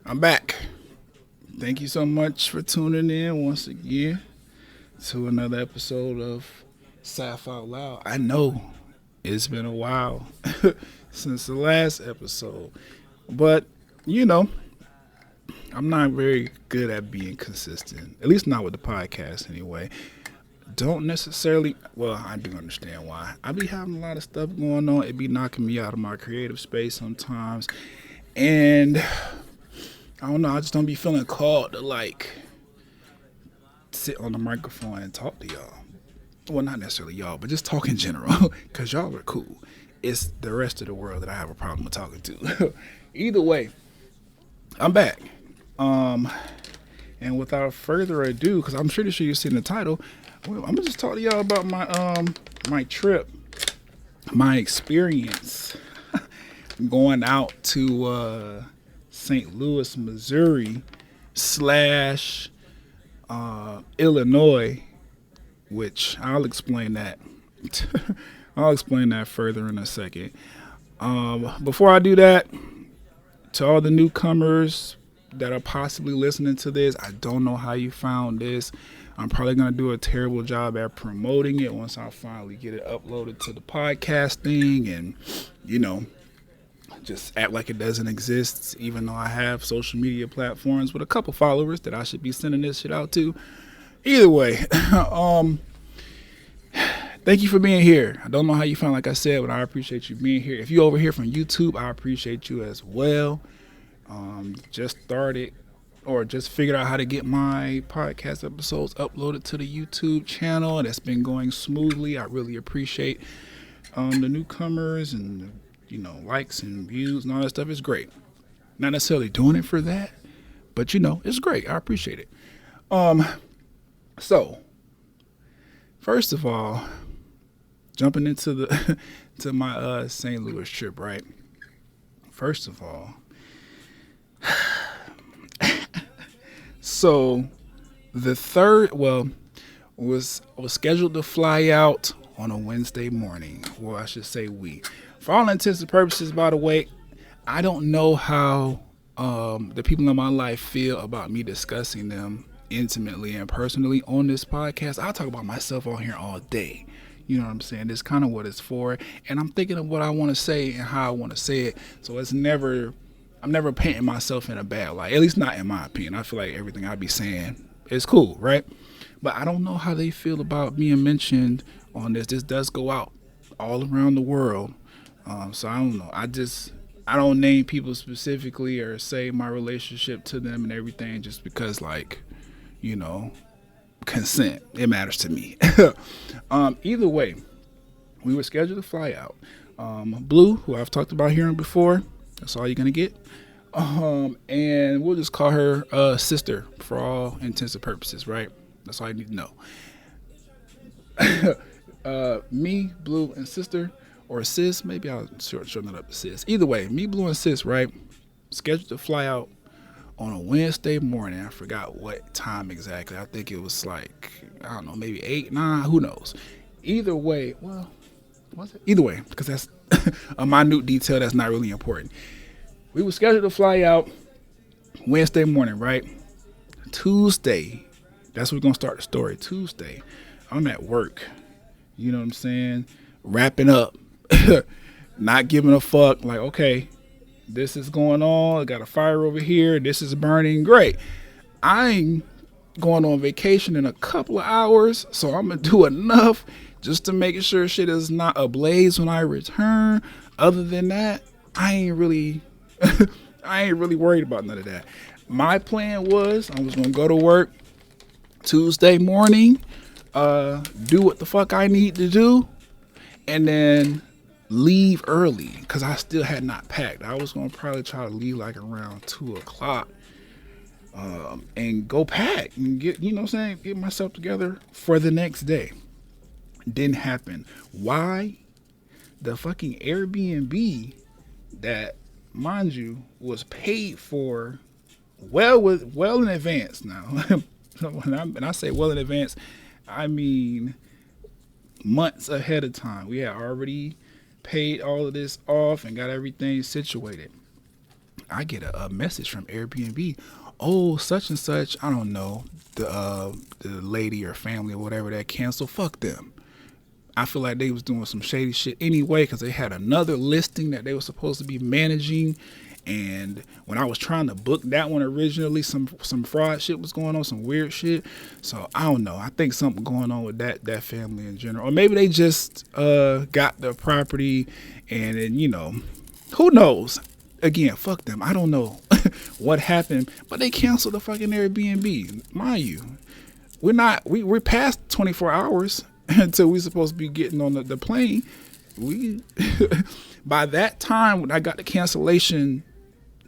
I'm back. Thank you so much for tuning in once again to another episode of Saff Out Loud. I know it's been a while since the last episode, but you know, I'm not very good at being consistent, at least not with the podcast anyway. Don't necessarily, well, I do understand why. I be having a lot of stuff going on. It be knocking me out of my creative space sometimes. And I don't know, I just don't be feeling called to sit on the microphone and talk to y'all. Well, not necessarily y'all, but just talk in general, because y'all are cool. It's the rest of the world that I have a problem with talking to. Either way, I'm back. And without further ado, because I'm pretty sure you've seen the title, I'm gonna just talk to y'all about my trip, my experience going out to St. Louis, Missouri slash Illinois, which I'll explain that. I'll explain that further in a second. Before I do that, to all the newcomers that are possibly listening to this, I don't know how you found this. I'm probably going to do a terrible job at promoting it once I finally get it uploaded to the podcast thing and, just act like it doesn't exist, even though I have social media platforms with a couple followers that I should be sending this shit out to. Either way, thank you for being here. I don't know how you found, like I said, but I appreciate you being here. If you're over here from YouTube, I appreciate you as well. Just started or just figured out how to get my podcast episodes uploaded to the YouTube channel, and it's been going smoothly. I really appreciate the newcomers and likes and views and all that stuff. Is great. Not necessarily doing it for that, but it's great. I appreciate it. So first of all, jumping into the to my St. Louis trip, right? First of all, so the third, was scheduled to fly out on a Wednesday morning. Well, I should say we. For all intents and purposes, by the way, I don't know how the people in my life feel about me discussing them intimately and personally on this podcast. I'll talk about myself on here all day. You know what I'm saying? It's kind of what it's for. And I'm thinking of what I want to say and how I want to say it. So I'm never painting myself in a bad light, at least not in my opinion. I feel like everything I be saying is cool, right? But I don't know how they feel about being mentioned on this. This does go out all around the world. So I don't know. I don't name people specifically or say my relationship to them and everything just because, consent. It matters to me. Either way, we were scheduled to fly out. Blue, who I've talked about here before, that's all you're going to get. And we'll just call her sister for all intents and purposes, right? That's all you need to know. Me, Blue, and sister, or sis, maybe I'll shorten that up to sis. Either way, me, Blue, and sis, right? Scheduled to fly out on a Wednesday morning. I forgot what time exactly. I think it was maybe 8, 9, who knows. Either way, was it? Either way, because that's a minute detail that's not really important. We were scheduled to fly out Wednesday morning, right? Tuesday, that's when we're going to start the story. Tuesday, I'm at work. You know what I'm saying? Wrapping up. Not giving a fuck. Like, okay, this is going on. I got a fire over here. This is burning. Great. I'm going on vacation in a couple of hours, so I'm going to do enough just to make sure shit is not ablaze when I return. Other than that, I ain't really worried about none of that. My plan was I was going to go to work Tuesday morning, do what the fuck I need to do, and then leave early because I still had not packed. I was going to probably try to leave around 2 o'clock and go pack and get myself together for the next day. Didn't happen. Why? The fucking Airbnb that, mind you, was paid for well in advance now. When I say well in advance, I mean months ahead of time. We had already paid all of this off and got everything situated. I get a message from Airbnb. Oh, such and such. I don't know the lady or family or whatever that canceled. Fuck them. I feel like they was doing some shady shit anyway because they had another listing that they were supposed to be managing. And when I was trying to book that one originally, some fraud shit was going on, some weird shit. So I don't know. I think something going on with that family in general, or maybe they just got the property, and then, who knows? Again, fuck them. I don't know what happened, but they canceled the fucking Airbnb. Mind you, we're past 24 hours until we're supposed to be getting on the plane. We by that time when I got the cancellation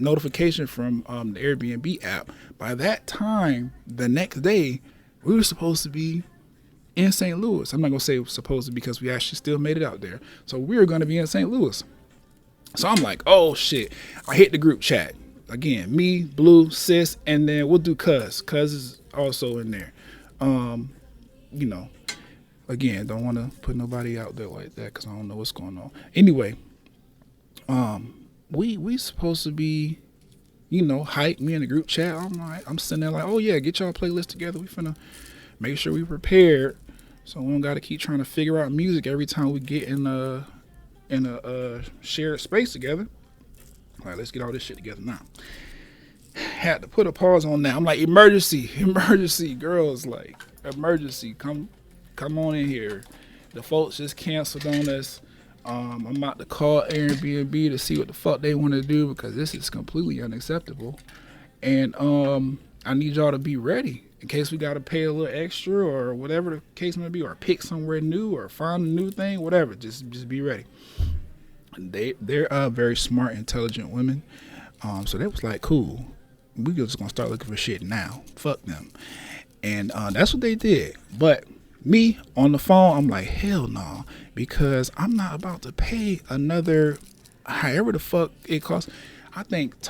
notification from the Airbnb app, by that time the next day we were supposed to be in St. Louis. I'm not gonna say supposed to because we actually still made it out there. So we were gonna be in St. Louis. So I'm like, oh shit. I hit the group chat. Again, me, Blue, Sis, and then we'll do Cuz. Cuz is also in there. Again, don't want to put nobody out there like that because I don't know what's going on. Anyway, we supposed to be, hype me in the group chat. I'm sitting there like, oh yeah, get y'all playlist together. We finna make sure we prepared, so we don't got to keep trying to figure out music every time we get in a shared space together. All right, let's get all this shit together now. Had to put a pause on that. I'm like, emergency, girls, like, emergency, come on in here. The folks just canceled on us. I'm about to call Airbnb to see what the fuck they want to do because this is completely unacceptable. And I need y'all to be ready in case we got to pay a little extra or whatever the case may be, or pick somewhere new or find a new thing, whatever. Just be ready. They're very smart, intelligent women. So they was like, cool. We just gonna start looking for shit now. Fuck them. And that's what they did. But me on the phone, I'm like, hell no, because I'm not about to pay another, however the fuck it costs. I think the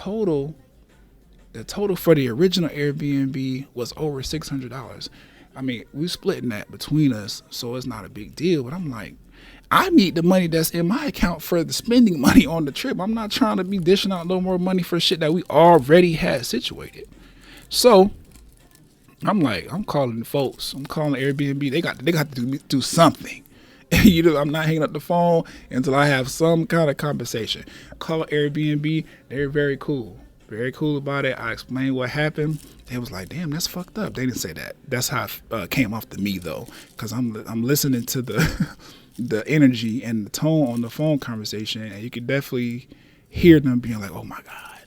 total for the original Airbnb was over $600. I mean, we splitting that between us, so it's not a big deal. But I'm like, I need the money that's in my account for the spending money on the trip. I'm not trying to be dishing out no more money for shit that we already had situated. So I'm like, I'm calling the folks. I'm calling Airbnb. They got to do something. I'm not hanging up the phone until I have some kind of compensation. I call Airbnb. They're very cool about it. I explained what happened. They was like, damn, that's fucked up. They didn't say that. That's how it came off to me though, because I'm listening to the the energy and the tone on the phone conversation, and you could definitely hear them being like, oh my god,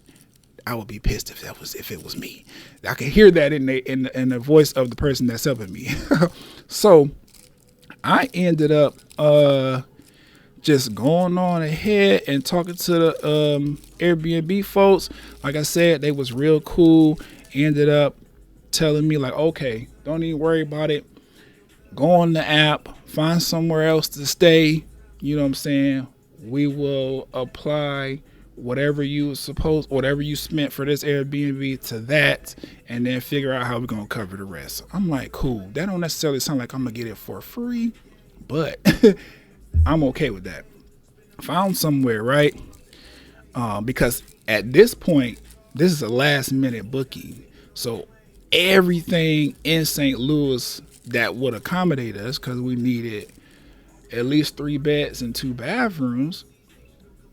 I would be pissed if it was me. I can hear that in the voice of the person that's helping me. So I ended up just going on ahead and talking to the Airbnb folks. Like I said, they was real cool. Ended up telling me like, okay, don't even worry about it. Go on the app, find somewhere else to stay. You know what I'm saying? We will apply whatever you spent for this Airbnb to that, and then figure out how we're gonna cover the rest. I'm like, cool. That don't necessarily sound like I'm gonna get it for free, but I'm okay with that. Found somewhere, right? Because at this point, this is a last minute booking, so everything in St. Louis that would accommodate us, because we needed at least 3 beds and 2 bathrooms,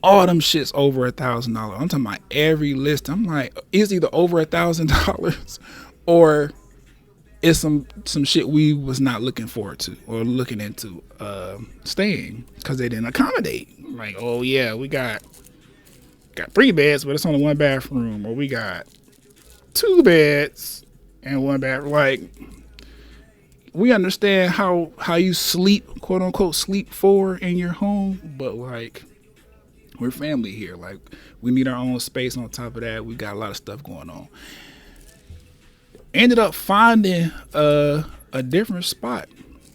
all them shit's over $1,000. I'm talking about every list. I'm like, it's either over $1,000 or it's some shit we was not looking forward to or looking into staying, because they didn't accommodate. Like, oh yeah, we got 3 beds, but it's only 1 bathroom, or we got 2 beds and 1 bathroom. Like, we understand how you sleep, quote unquote, sleep for in your home, but like, we're family here. Like, we need our own space. On top of that, we got a lot of stuff going on. Ended up finding a different spot,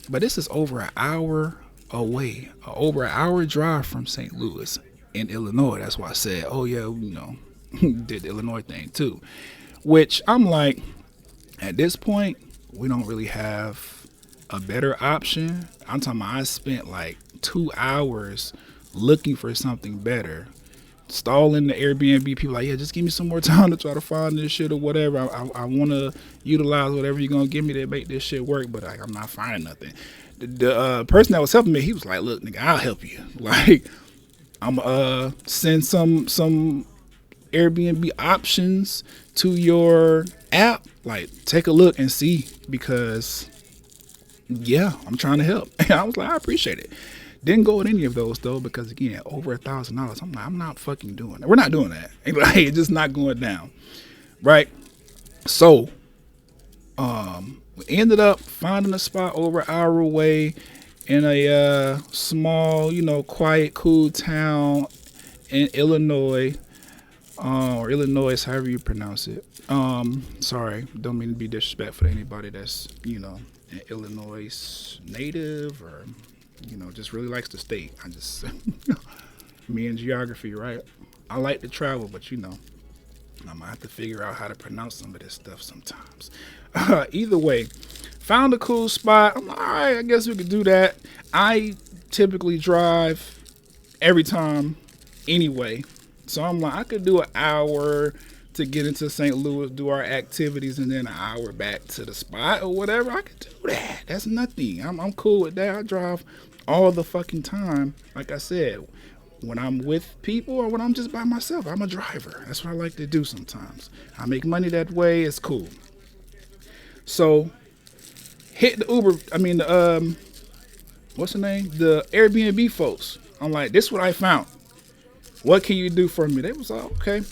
but this is over an hour away, over an hour drive from St. Louis in Illinois. That's why I said, oh yeah, did the Illinois thing too, which I'm like, at this point, we don't really have a better option. I'm talking about, I spent like 2 hours looking for something better stalling the Airbnb. People like, yeah, just give me some more time to try to find this shit or whatever. I want to utilize whatever you're gonna give me to make this shit work, but I'm not finding nothing. The person that was helping me, he was like, look, nigga, I'll help you. Like, I'm send some Airbnb options to your app. Like, take a look and see, because yeah, I'm trying to help. And I was like, I appreciate it. Didn't go with any of those though, because again, over $1,000. I'm like, I'm not fucking doing that. We're not doing that. Like, it's just not going down, right? So, we ended up finding a spot over an hour away in a small, quiet, cool town in Illinois, or Illinois, however you pronounce it. Sorry, don't mean to be disrespectful to anybody that's an Illinois native, or just really likes the state. I just me and geography, right? I like to travel, but I'm gonna have to figure out how to pronounce some of this stuff sometimes. Either way, found a cool spot. I'm like, all right, I guess we could do that. I typically drive every time anyway, so I'm like, I could do an hour to get into St. Louis, do our activities, and then an hour back to the spot or whatever. I could do that. That's nothing. I'm cool with that. I drive all the fucking time. Like I said, when I'm with people or when I'm just by myself, I'm a driver. That's what I like to do sometimes. I make money that way. It's cool. So hit the Uber. What's the name? The Airbnb folks. I'm like, this is what I found. What can you do for me? They was like, okay,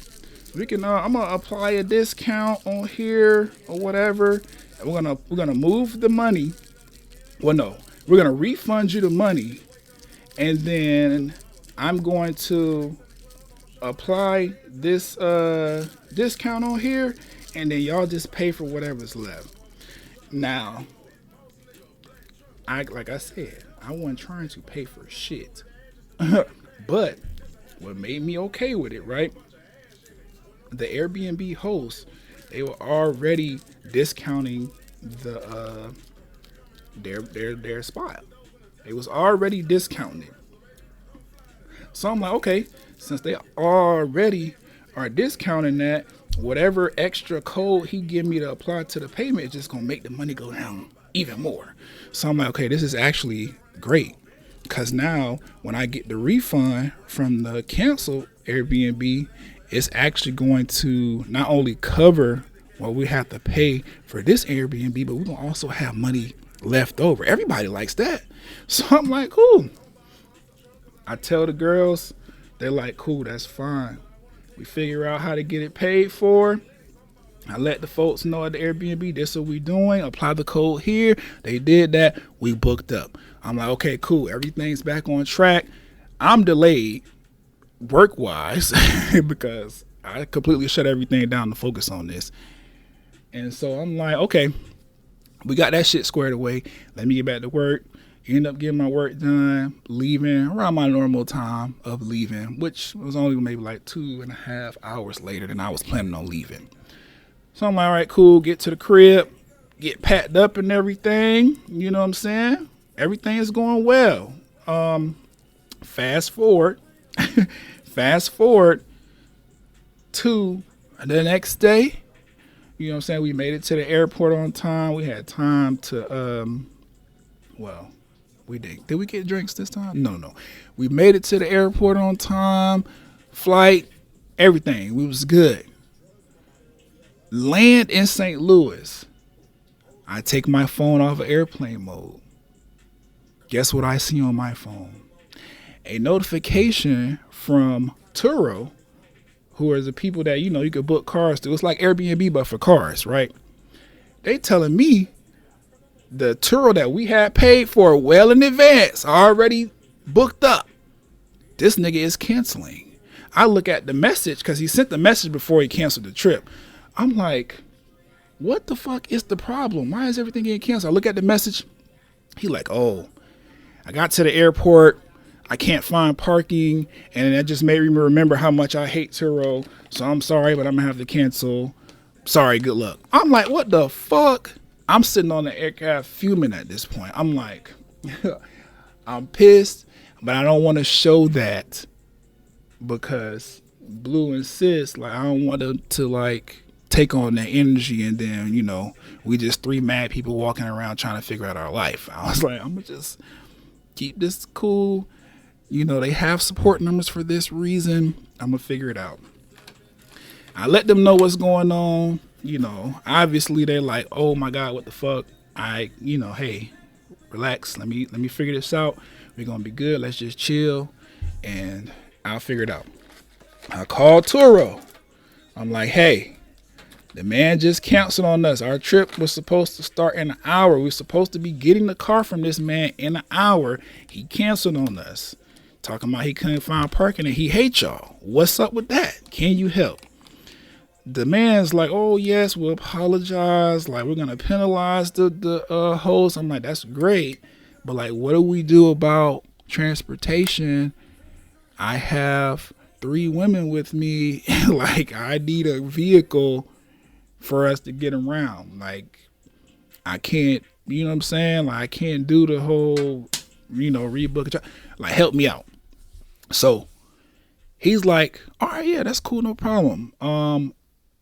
we can. I'm gonna apply a discount on here or whatever. And we're gonna move the money. Well, no, we're gonna refund you the money, and then I'm going to apply this discount on here, and then y'all just pay for whatever's left. Now, like I said, I wasn't trying to pay for shit, but what made me okay with it, right? The Airbnb hosts, they were already discounting the their spot. They was already discounting it. So I'm like, okay, since they already are discounting that, whatever extra code he give me to apply to the payment is just gonna make the money go down even more. So I'm like, okay, this is actually great, because now when I get the refund from the canceled Airbnb, it's actually going to not only cover what we have to pay for this Airbnb, but we're gonna also have money left over. Everybody likes that. So I'm like, cool. I tell the girls, they're like, cool, that's fine. We figure out how to get it paid for. I let the folks know at the Airbnb, this is what we doing. Apply the code here. They did that. We booked up. I'm like, okay, cool. Everything's back on track. I'm delayed work-wise because I completely shut everything down to focus on this. And so I'm like, okay, we got that shit squared away. Let me get back to work. End up getting my work done, leaving around my normal time of leaving, which was only maybe like 2.5 hours later than I was planning on leaving. So I'm like, all right, cool. Get to the crib, get packed up and everything. You know what I'm saying? Everything is going well. Fast forward to the next day. You know what I'm saying? We made it to the airport on time. We had time to, we did. Did we get drinks this time? No. We made it to the airport on time. Flight, everything. We was good. Land in St. Louis. I take my phone off of airplane mode. Guess what I see on my phone? A notification from Turo, who are the people that, you could book cars to. It's like Airbnb, but for cars, right? They telling me the Turo that we had paid for well in advance, already booked up, this nigga is canceling. I look at the message, because he sent the message before he canceled the trip. I'm like, what the fuck is the problem? Why is everything getting canceled? I look at the message. He like, oh, I got to the airport. I can't find parking. And that just made me remember how much I hate Turo. So I'm sorry, but I'm going to have to cancel. Sorry, good luck. I'm like, what the fuck? I'm sitting on the aircraft fuming at this point. I'm like, I'm pissed, but I don't want to show that because Blue and Sis, like I don't want them to like take on that energy, and then we just three mad people walking around trying to figure out our life. I was like, I'm gonna just keep this cool. They have support numbers for this reason. I'm gonna figure it out. I let them know what's going on. Obviously they're like, oh my God, what the fuck? Hey, relax. Let me figure this out. We're gonna be good. Let's just chill, and I'll figure it out. I called Turo. I'm like, hey, the man just canceled on us. Our trip was supposed to start in an hour. We were supposed to be getting the car from this man in an hour. He canceled on us. Talking about he couldn't find parking and he hates y'all. What's up with that? Can you help? The man's like, oh yes, we'll apologize. Like, we're gonna penalize the host. I'm like, that's great, but like, what do we do about transportation? I have 3 women with me. Like, I need a vehicle for us to get around. Like, I can't, you know what I'm saying? Like, I can't do the whole, rebook. Like, help me out. So he's like, all right, yeah, that's cool, no problem.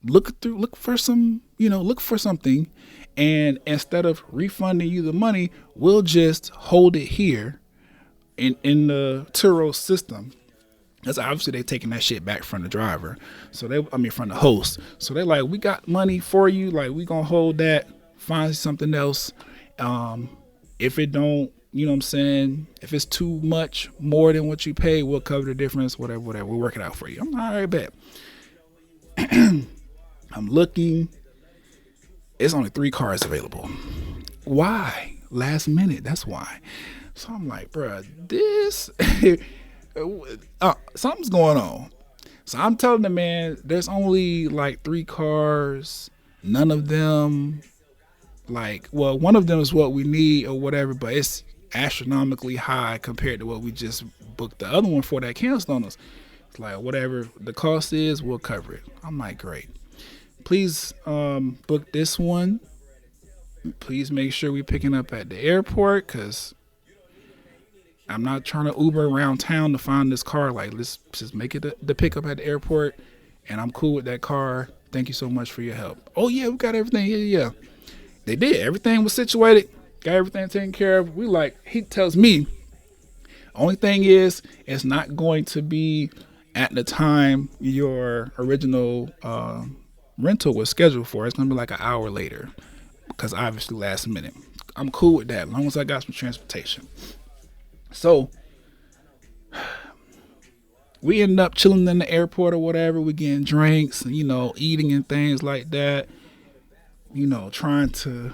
Look for something, and instead of refunding you the money, we'll just hold it here in the Turo system. Because obviously they taking that shit back from the driver. From the host. So they're like, we got money for you. Like, we gonna hold that, find something else. If it don't, you know what I'm saying? If it's too much more than what you pay, we'll cover the difference, whatever. We'll work it out for you. I'm like, all right, bet. I'm looking. It's only 3 cars available. Why? Last minute. That's why. So I'm like, bruh, this something's going on. So I'm telling the man, there's only like 3 cars. None of them, one of them is what we need or whatever, but it's astronomically high compared to what we just booked the other one for that canceled on us. It's like, whatever the cost is, we'll cover it. I'm like, great. Please book this one. Please make sure we're picking up at the airport, because I'm not trying to Uber around town to find this car. Like, let's just make it the pickup at the airport, and I'm cool with that car. Thank you so much for your help. Oh, yeah, we got everything. Yeah. They did. Everything was situated. Got everything taken care of. He tells me, only thing is, it's not going to be at the time your original rental was scheduled for. It's going to be like an hour later, because obviously last minute. I'm cool with that as long as I got some transportation. So we ended up chilling in the airport or whatever. We getting drinks, eating and things like that. Trying to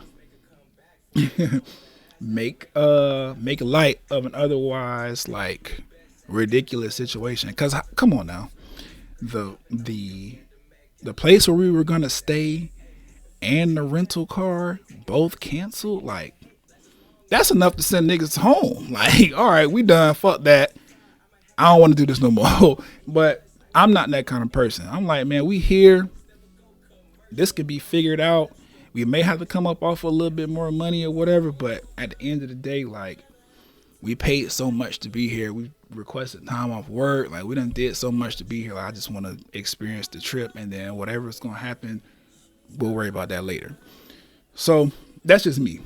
make light of an otherwise like ridiculous situation. Cause come on now, the place where we were gonna stay and the rental car both canceled. Like, that's enough to send niggas home. Like, all right, we done. Fuck that. I don't want to do this no more. But I'm not that kind of person. I'm like, man, we here. This could be figured out. We may have to come up off a little bit more money or whatever, but at the end of the day, like, we paid so much to be here. We requested time off work. Like, we done did so much to be here. Like, I just want to experience the trip, and then whatever's going to happen, we'll worry about that later. So that's just me.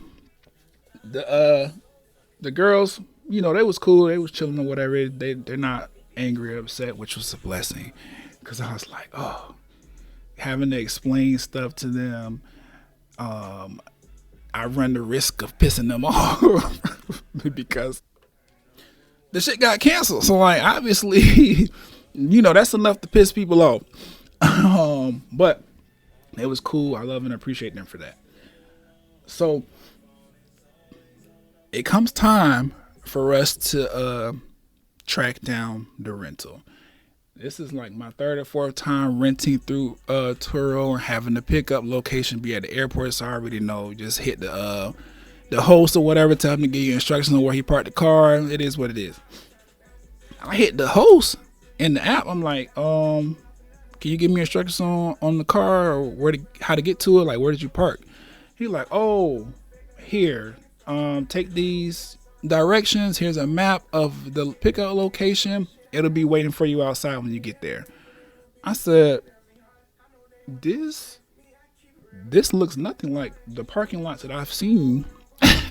The girls, they was cool. They was chilling or whatever. They're not angry or upset, which was a blessing. Because I was like, oh, having to explain stuff to them, I run the risk of pissing them off because the shit got canceled. So, like, obviously, that's enough to piss people off. But it was cool. I love and appreciate them for that. So it comes time for us to track down the rental. This is like my 3rd or 4th time renting through Turo, and having the pickup location be at the airport. So I already know. Just hit the host or whatever, tell him to give you instructions on where he parked the car. It is what it is. I hit the host in the app. I'm like, can you give me instructions on the car, or how to get to it? Like, where did you park? He like, oh, here. Take these directions. Here's a map of the pickup location. It'll be waiting for you outside when you get there. I said, this this looks nothing like the parking lots that I've seen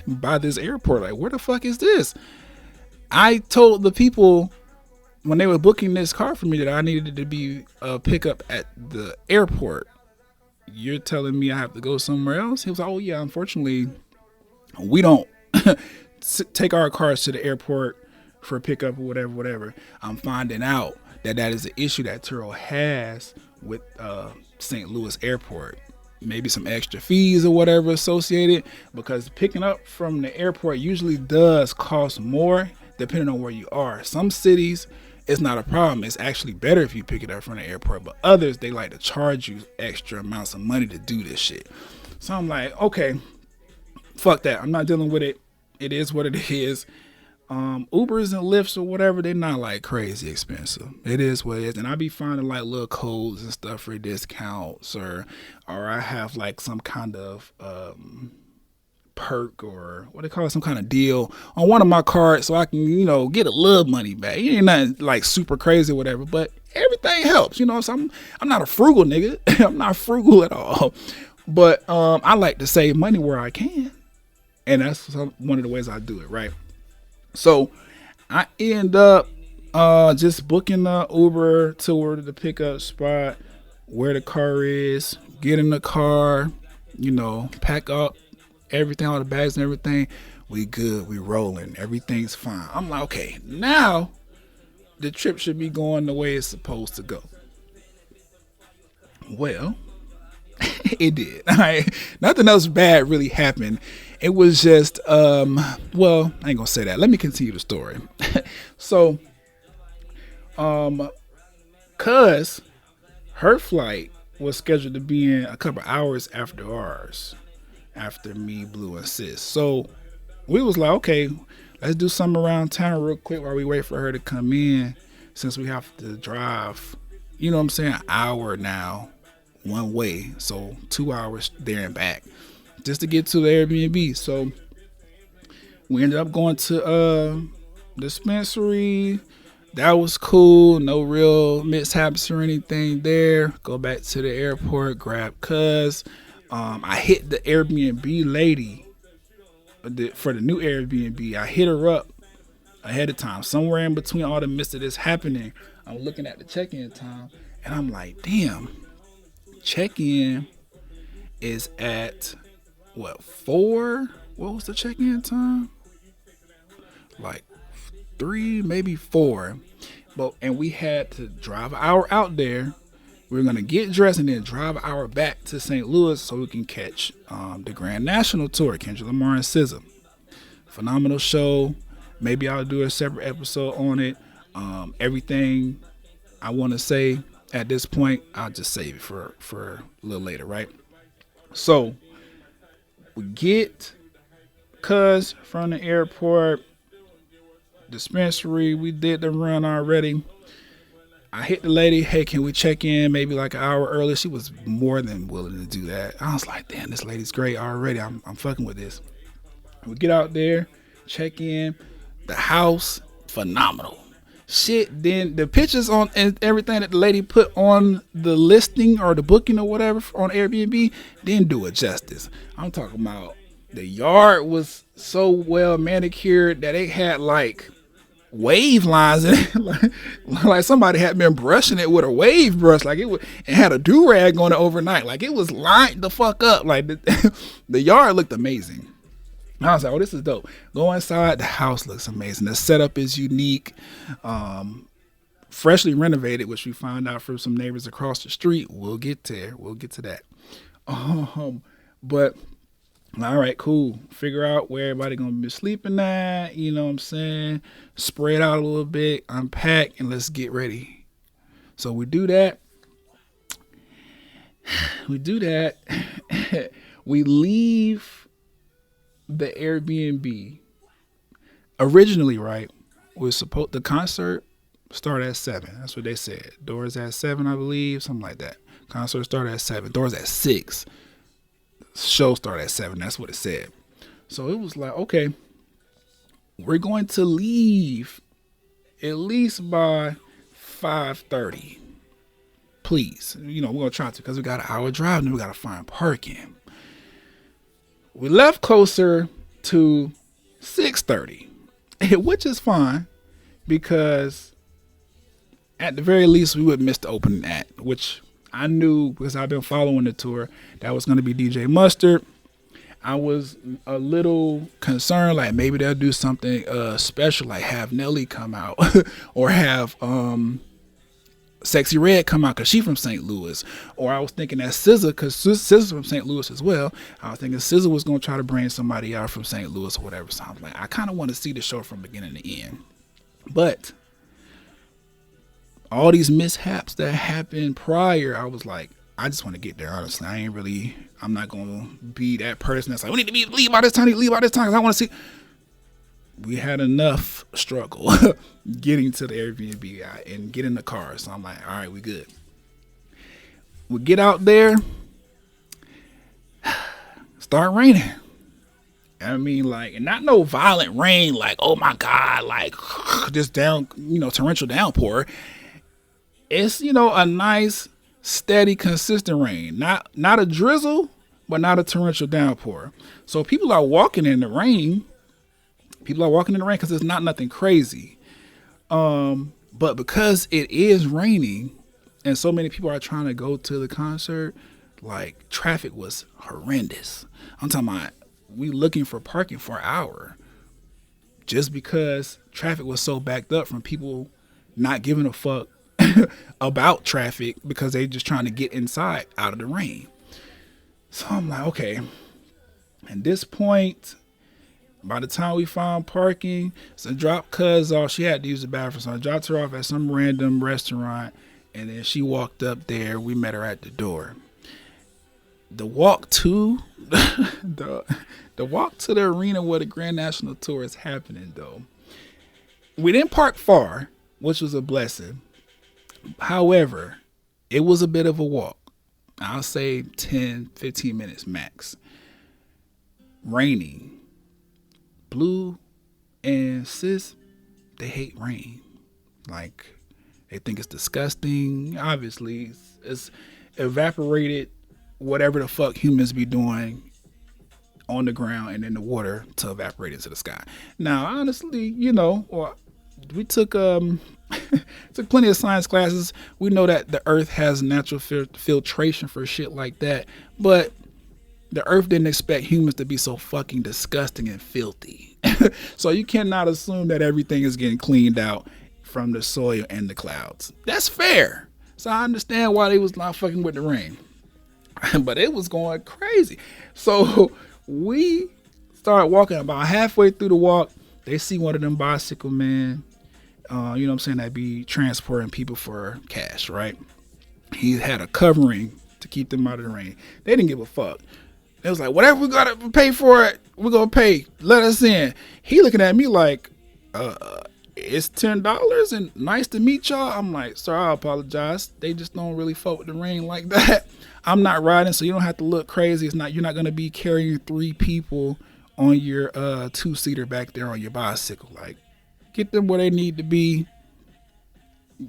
by this airport. Like, where the fuck is this? I told the people when they were booking this car for me that I needed it to be a pickup at the airport. You're telling me I have to go somewhere else? He was like, oh yeah, unfortunately, we don't take our cars to the airport for pickup or whatever, whatever. I'm finding out that that is an issue that Turo has with St. Louis Airport. Maybe some extra fees or whatever associated, because picking up from the airport usually does cost more depending on where you are. Some cities, it's not a problem. It's actually better if you pick it up from the airport, but others, they like to charge you extra amounts of money to do this shit. So I'm like, okay, fuck that. I'm not dealing with it. It is what it is. Ubers and Lyfts or whatever, they're not like crazy expensive. It is what it is. And I be finding like little codes and stuff for discounts, or I have like some kind of perk, or what they call it, some kind of deal on one of my cards, so I can, get a little money back. It ain't nothing like super crazy or whatever, but everything helps, so I'm not a frugal nigga. I'm not frugal at all. But I like to save money where I can. And that's one of the ways I do it, right? So I end up just booking the Uber to the pickup spot where the car is, get in the car, pack up everything, all the bags and everything. We good, we rolling, everything's fine. I'm like, okay, now the trip should be going the way it's supposed to go. Well, it did. Nothing else bad really happened. It was just, well, I ain't gonna say that. Let me continue the story. So, cause her flight was scheduled to be in a couple hours after ours, after me, Blue, and Sis. So we was like, okay, let's do something around town real quick while we wait for her to come in, since we have to drive, you know what I'm saying, an hour now one way, so 2 hours there and back just to get to the Airbnb. So we ended up going to dispensary. That was cool, no real mishaps or anything there. Go back to the airport, grab cuz. I hit the Airbnb lady for the new Airbnb. I hit her up ahead of time, somewhere in between all the mist that is happening. I'm looking at the check-in time and I'm like, damn, check-in is at what, 4? What was the check-in time? Like 3, maybe 4. And we had to drive an hour out there. We were gonna get dressed and then drive an hour back to St. Louis so we can catch the Grand National Tour, Kendrick Lamar and SZA. Phenomenal show. Maybe I'll do a separate episode on it. Everything I want to say at this point, I'll just save it for a little later, right? So we get cuz from the airport, dispensary. We did the run already. I hit the lady, hey, can we check in maybe like an hour early? She was more than willing to do that. I was like, damn, this lady's great already. I'm fucking with this. We get out there, check in. The house, phenomenal. Shit, then the pictures on and everything that the lady put on the listing or the booking or whatever on Airbnb didn't do it justice. I'm talking about the yard was so well manicured that it had like wave lines in it, like somebody had been brushing it with a wave brush, like it had a do-rag on it overnight, like it was lined the fuck up, like the yard looked amazing. I was like, oh, this is dope. Go inside, the house looks amazing. The setup is unique, freshly renovated, which we found out from some neighbors across the street. We'll get there. We'll get to that. But all right, cool. Figure out where everybody gonna be sleeping at. You know what I'm saying? Spread out a little bit, unpack, and let's get ready. So we do that. We leave the Airbnb. Originally, right, the concert start at 7. That's what they said. Doors at 7, I believe, something like that. Concert started at 7. Doors at 6. Show started at 7. That's what it said. So it was like, okay, we're going to leave at least by 5:30 please. We're gonna try to, because we got an hour drive and we gotta find parking. We left closer to 6:30, which is fine because at the very least we would miss the opening act, which I knew because I've been following the tour that was gonna be DJ Mustard. I was a little concerned, like maybe they'll do something special, like have Nelly come out or have Sexy Red come out because she from St. Louis. Or I was thinking that SZA, because SZA's from St. Louis as well. I was thinking SZA was going to try to bring somebody out from St. Louis or whatever. So I'm like, I kind of want to see the show from beginning to end. But all these mishaps that happened prior, I was like, I just want to get there, honestly. I'm not going to be that person that's like, we need to leave by this time, because I want to see. We had enough struggle getting to the Airbnb guy and get in the car. So I'm like, all right, we good. We get out there, start raining. I mean, like, and not no violent rain, like, oh my God, like just down, torrential downpour. It's, a nice, steady, consistent rain. Not a drizzle, but not a torrential downpour. So people are walking in the rain. Because it's not nothing crazy. But because it is raining and so many people are trying to go to the concert, like traffic was horrendous. I'm talking about we looking for parking for an hour just because traffic was so backed up from people not giving a fuck about traffic because they just trying to get inside out of the rain. So I'm like, okay. At this point, by the time we found parking, so I dropped Cuz off. She had to use the bathroom, so I dropped her off at some random restaurant, and then she walked up there. We met her at the door. The walk to the walk to the arena where the Grand National Tour is happening, though. We didn't park far, which was a blessing. However, it was a bit of a walk. I'll say 10, 15 minutes max. Raining. Blue and Sis, they hate rain. Like, they think it's disgusting. Obviously, it's evaporated whatever the fuck humans be doing on the ground and in the water to evaporate into the sky. Now, honestly, we took took plenty of science classes. We know that the earth has natural filtration for shit like that, but the earth didn't expect humans to be so fucking disgusting and filthy. So you cannot assume that everything is getting cleaned out from the soil and the clouds. That's fair. So I understand why they was not fucking with the rain. But it was going crazy. So we started walking. About halfway through the walk, they see one of them bicycle men, that be transporting people for cash, right? He had a covering to keep them out of the rain. They didn't give a fuck. It was like, whatever we gotta pay for it, we're gonna pay. Let us in. He looking at me like, it's $10 and nice to meet y'all. I'm like, sir, I apologize. They just don't really fuck with the rain like that. I'm not riding, so you don't have to look crazy. You're not gonna be carrying 3 people on your 2-seater back there on your bicycle. Like, get them where they need to be.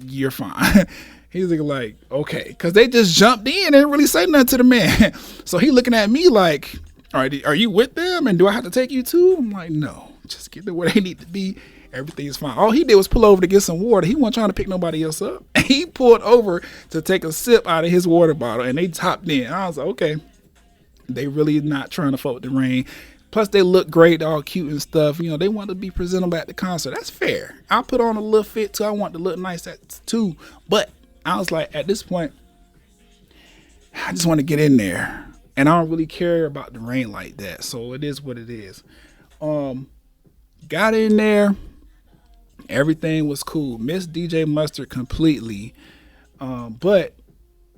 You're fine. He's like, okay, because they just jumped in and didn't really say nothing to the man. So he looking at me like, all right, are you with them? And do I have to take you too? I'm like, no, just get them where they need to be. Everything's fine. All he did was pull over to get some water. He wasn't trying to pick nobody else up. He pulled over to take a sip out of his water bottle, and they topped in. I was like, okay, they really not trying to fuck with the rain. Plus, they look great, all cute and stuff. They want to be presentable at the concert. That's fair. I put on a little fit too. I want to look nice too. But I was like, at this point, I just want to get in there. And I don't really care about the rain like that. So it is what it is. Got in there. Everything was cool. Missed DJ Mustard completely. But,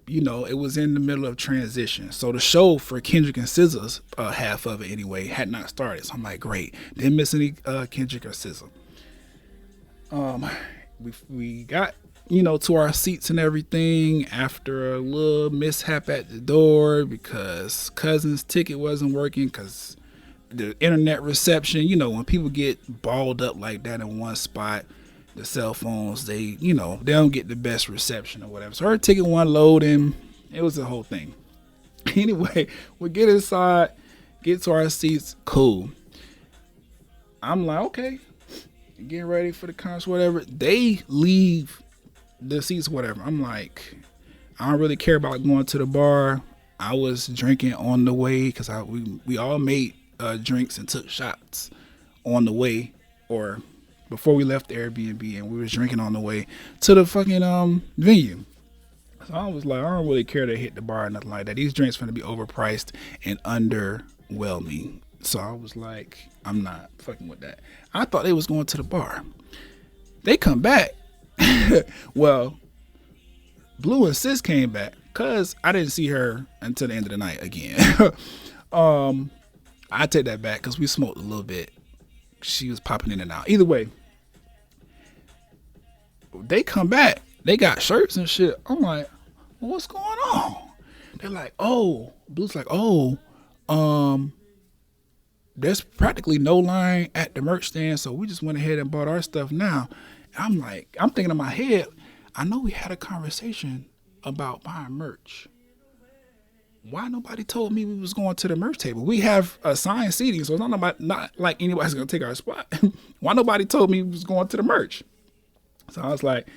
it was in the middle of transition. So the show for Kendrick and SZA's half of it anyway had not started. So I'm like, great. Didn't miss any Kendrick or SZA. We got to our seats and everything after a little mishap at the door because Cousin's ticket wasn't working because the internet reception, when people get balled up like that in one spot, the cell phones, they don't get the best reception or whatever. So her ticket wasn't loading. It was a whole thing. Anyway, we get inside, get to our seats, cool. I'm like, okay, getting ready for the concert, whatever. They leave the seats, whatever. I'm like, I don't really care about going to the bar. I was drinking on the way because we all made drinks and took shots on the way or before we left the Airbnb, and we was drinking on the way to the fucking venue. So I was like, I don't really care to hit the bar or nothing like that. These drinks finna be overpriced and underwhelming. So I was like, I'm not fucking with that. I thought they was going to the bar. They come back. Well, Blue and Sis came back because I didn't see her until the end of the night again. I take that back because we smoked a little bit. She was popping in and out. Either way, they come back. They got shirts and shit. I'm like, well, what's going on? They're like, oh, Blue's like, oh, there's practically no line at the merch stand, so we just went ahead and bought our stuff now. I'm like, I'm thinking in my head, I know we had a conversation about buying merch. Why nobody told me we was going to the merch table? We have assigned seating, so it's not like anybody's gonna take our spot. Why nobody told me we was going to the merch? So I was like,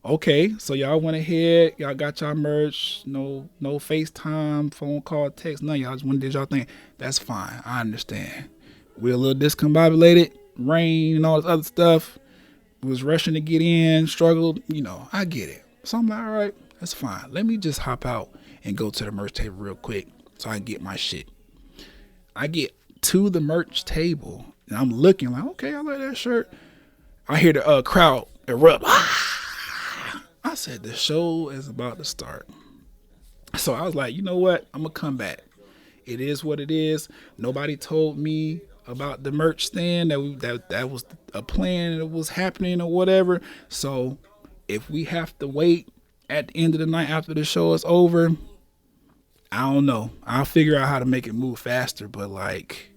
okay, so y'all went ahead, y'all got y'all merch, no FaceTime, phone call, text, none. Y'all just went and did y'all thing. That's fine. I understand. We're a little discombobulated, rain and all this other stuff. Was rushing to get in, struggled, I get it. So I'm like, all right, that's fine. Let me just hop out and go to the merch table real quick so I can get my shit. I get to the merch table and I'm looking like, okay, I like that shirt. I hear the crowd erupt. I said, the show is about to start. So I was like, you know what? I'm going to come back. It is what it is. Nobody told me about the merch stand that was a plan that was happening or whatever. So if we have to wait at the end of the night after the show is over, I don't know. I'll figure out how to make it move faster. But like,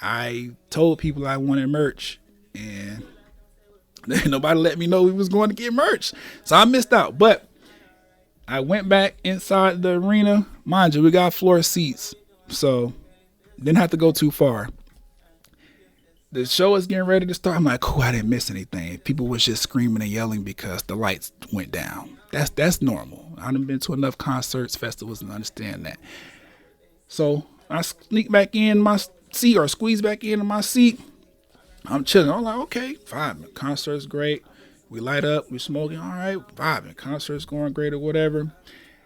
I told people I wanted merch and nobody let me know we was going to get merch. So I missed out. But I went back inside the arena. Mind you, we got floor seats. So didn't have to go too far. The show is getting ready to start. I'm like, I didn't miss anything. People was just screaming and yelling because the lights went down. That's normal. I done been to enough concerts, festivals, and understand that. So I sneak back in my seat or squeeze back into my seat. I'm chilling. I'm like, okay, vibing. Concert's great. We light up. We smoking. All right, vibing. Concert's going great or whatever.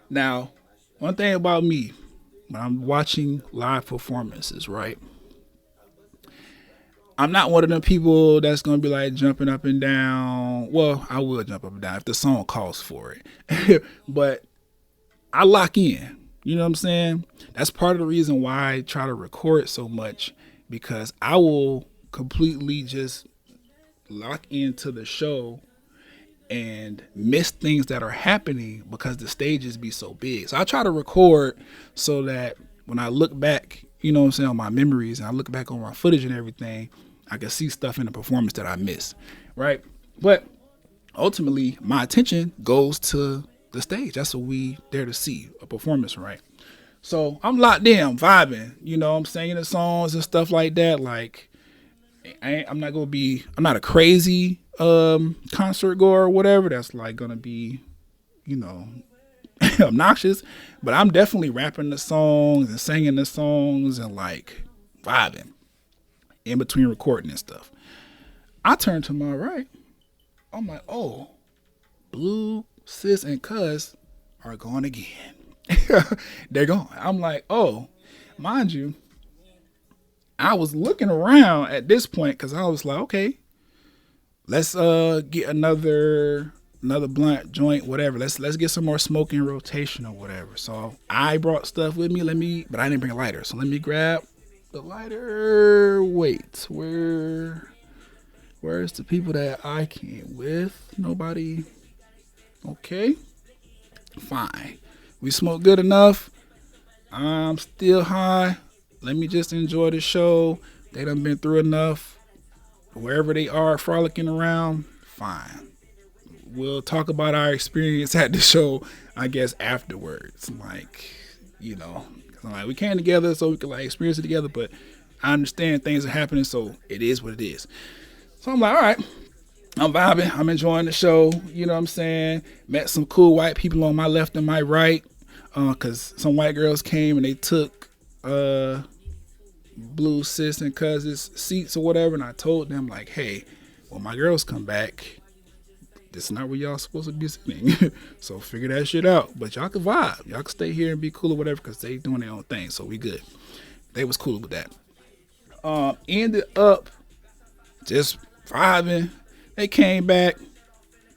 Now, one thing about me, when I'm watching live performances, right? I'm not one of them people that's going to be like jumping up and down. Well, I will jump up and down if the song calls for it. But I lock in. You know what I'm saying? That's part of the reason why I try to record so much, because I will completely just lock into the show and miss things that are happening because the stages be so big. So I try to record so that when I look back, on my memories, and I look back on my footage and everything, I can see stuff in the performance that I missed, right? But ultimately, my attention goes to the stage. That's what we there to see, a performance, right? So I'm locked in, I'm vibing, I'm singing the songs and stuff like that. Like, I'm not a crazy concert goer or whatever that's like gonna be, obnoxious, but I'm definitely rapping the songs and singing the songs and like vibing in between recording and stuff. I turn to my right. I'm like, oh, Blue, Sis, and Cuz are gone again. They're gone. I'm like, oh, mind you, I was looking around at this point because I was like, okay, let's get another blunt joint, whatever. Let's get some more smoke in rotation or whatever. So I brought stuff with me. But I didn't bring a lighter. So let me grab the lighter. Wait, where's the people that I came with? Nobody. Okay, fine. We smoked good enough. I'm still high. Let me just enjoy the show. They done been through enough. Wherever they are frolicking around, fine. We'll talk about our experience at the show, I guess, afterwards. Like, you know, 'cause I'm like, we came together so we could like experience it together, but I understand things are happening, so it is what it is. So I'm like, all right, I'm vibing, I'm enjoying the show. You know what I'm saying? Met some cool white people on my left and my right, cause some white girls came and they took Blue sis and cousins seats or whatever, and I told them like, hey, when my girls come back, this is not where y'all supposed to be sitting. So figure that shit out. But y'all can vibe. Y'all can stay here and be cool or whatever because they doing their own thing. So we good. They was cool with that. Ended up just vibing. They came back.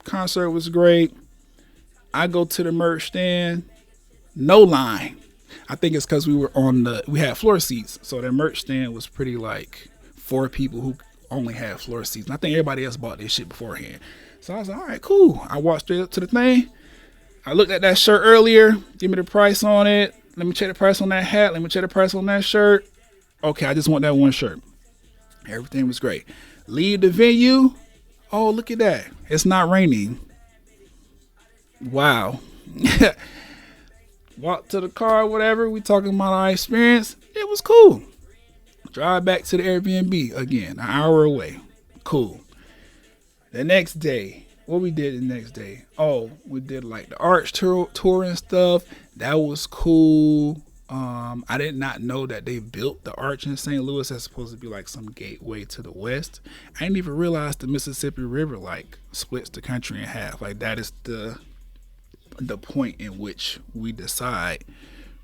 Concert was great. I go to the merch stand. No line. I think it's because we had floor seats. So the merch stand was pretty like for people who only had floor seats. And I think everybody else bought their shit beforehand. So I was like, all right, cool. I walked straight up to the thing. I looked at that shirt earlier. Give me the price on it. Let me check the price on that hat. Let me check the price on that shirt. Okay, I just want that one shirt. Everything was great. Leave the venue. Oh, look at that. It's not raining. Wow. Walk to the car, whatever. We talking about our experience. It was cool. Drive back to the Airbnb again, an hour away. Cool. The next day, what we did the next day? Oh, we did like the arch tour and stuff. That was cool. I did not know that they built the arch in St. Louis. That's supposed to be like some gateway to the west. I didn't even realize the Mississippi River like splits the country in half. Like that is the point in which we decide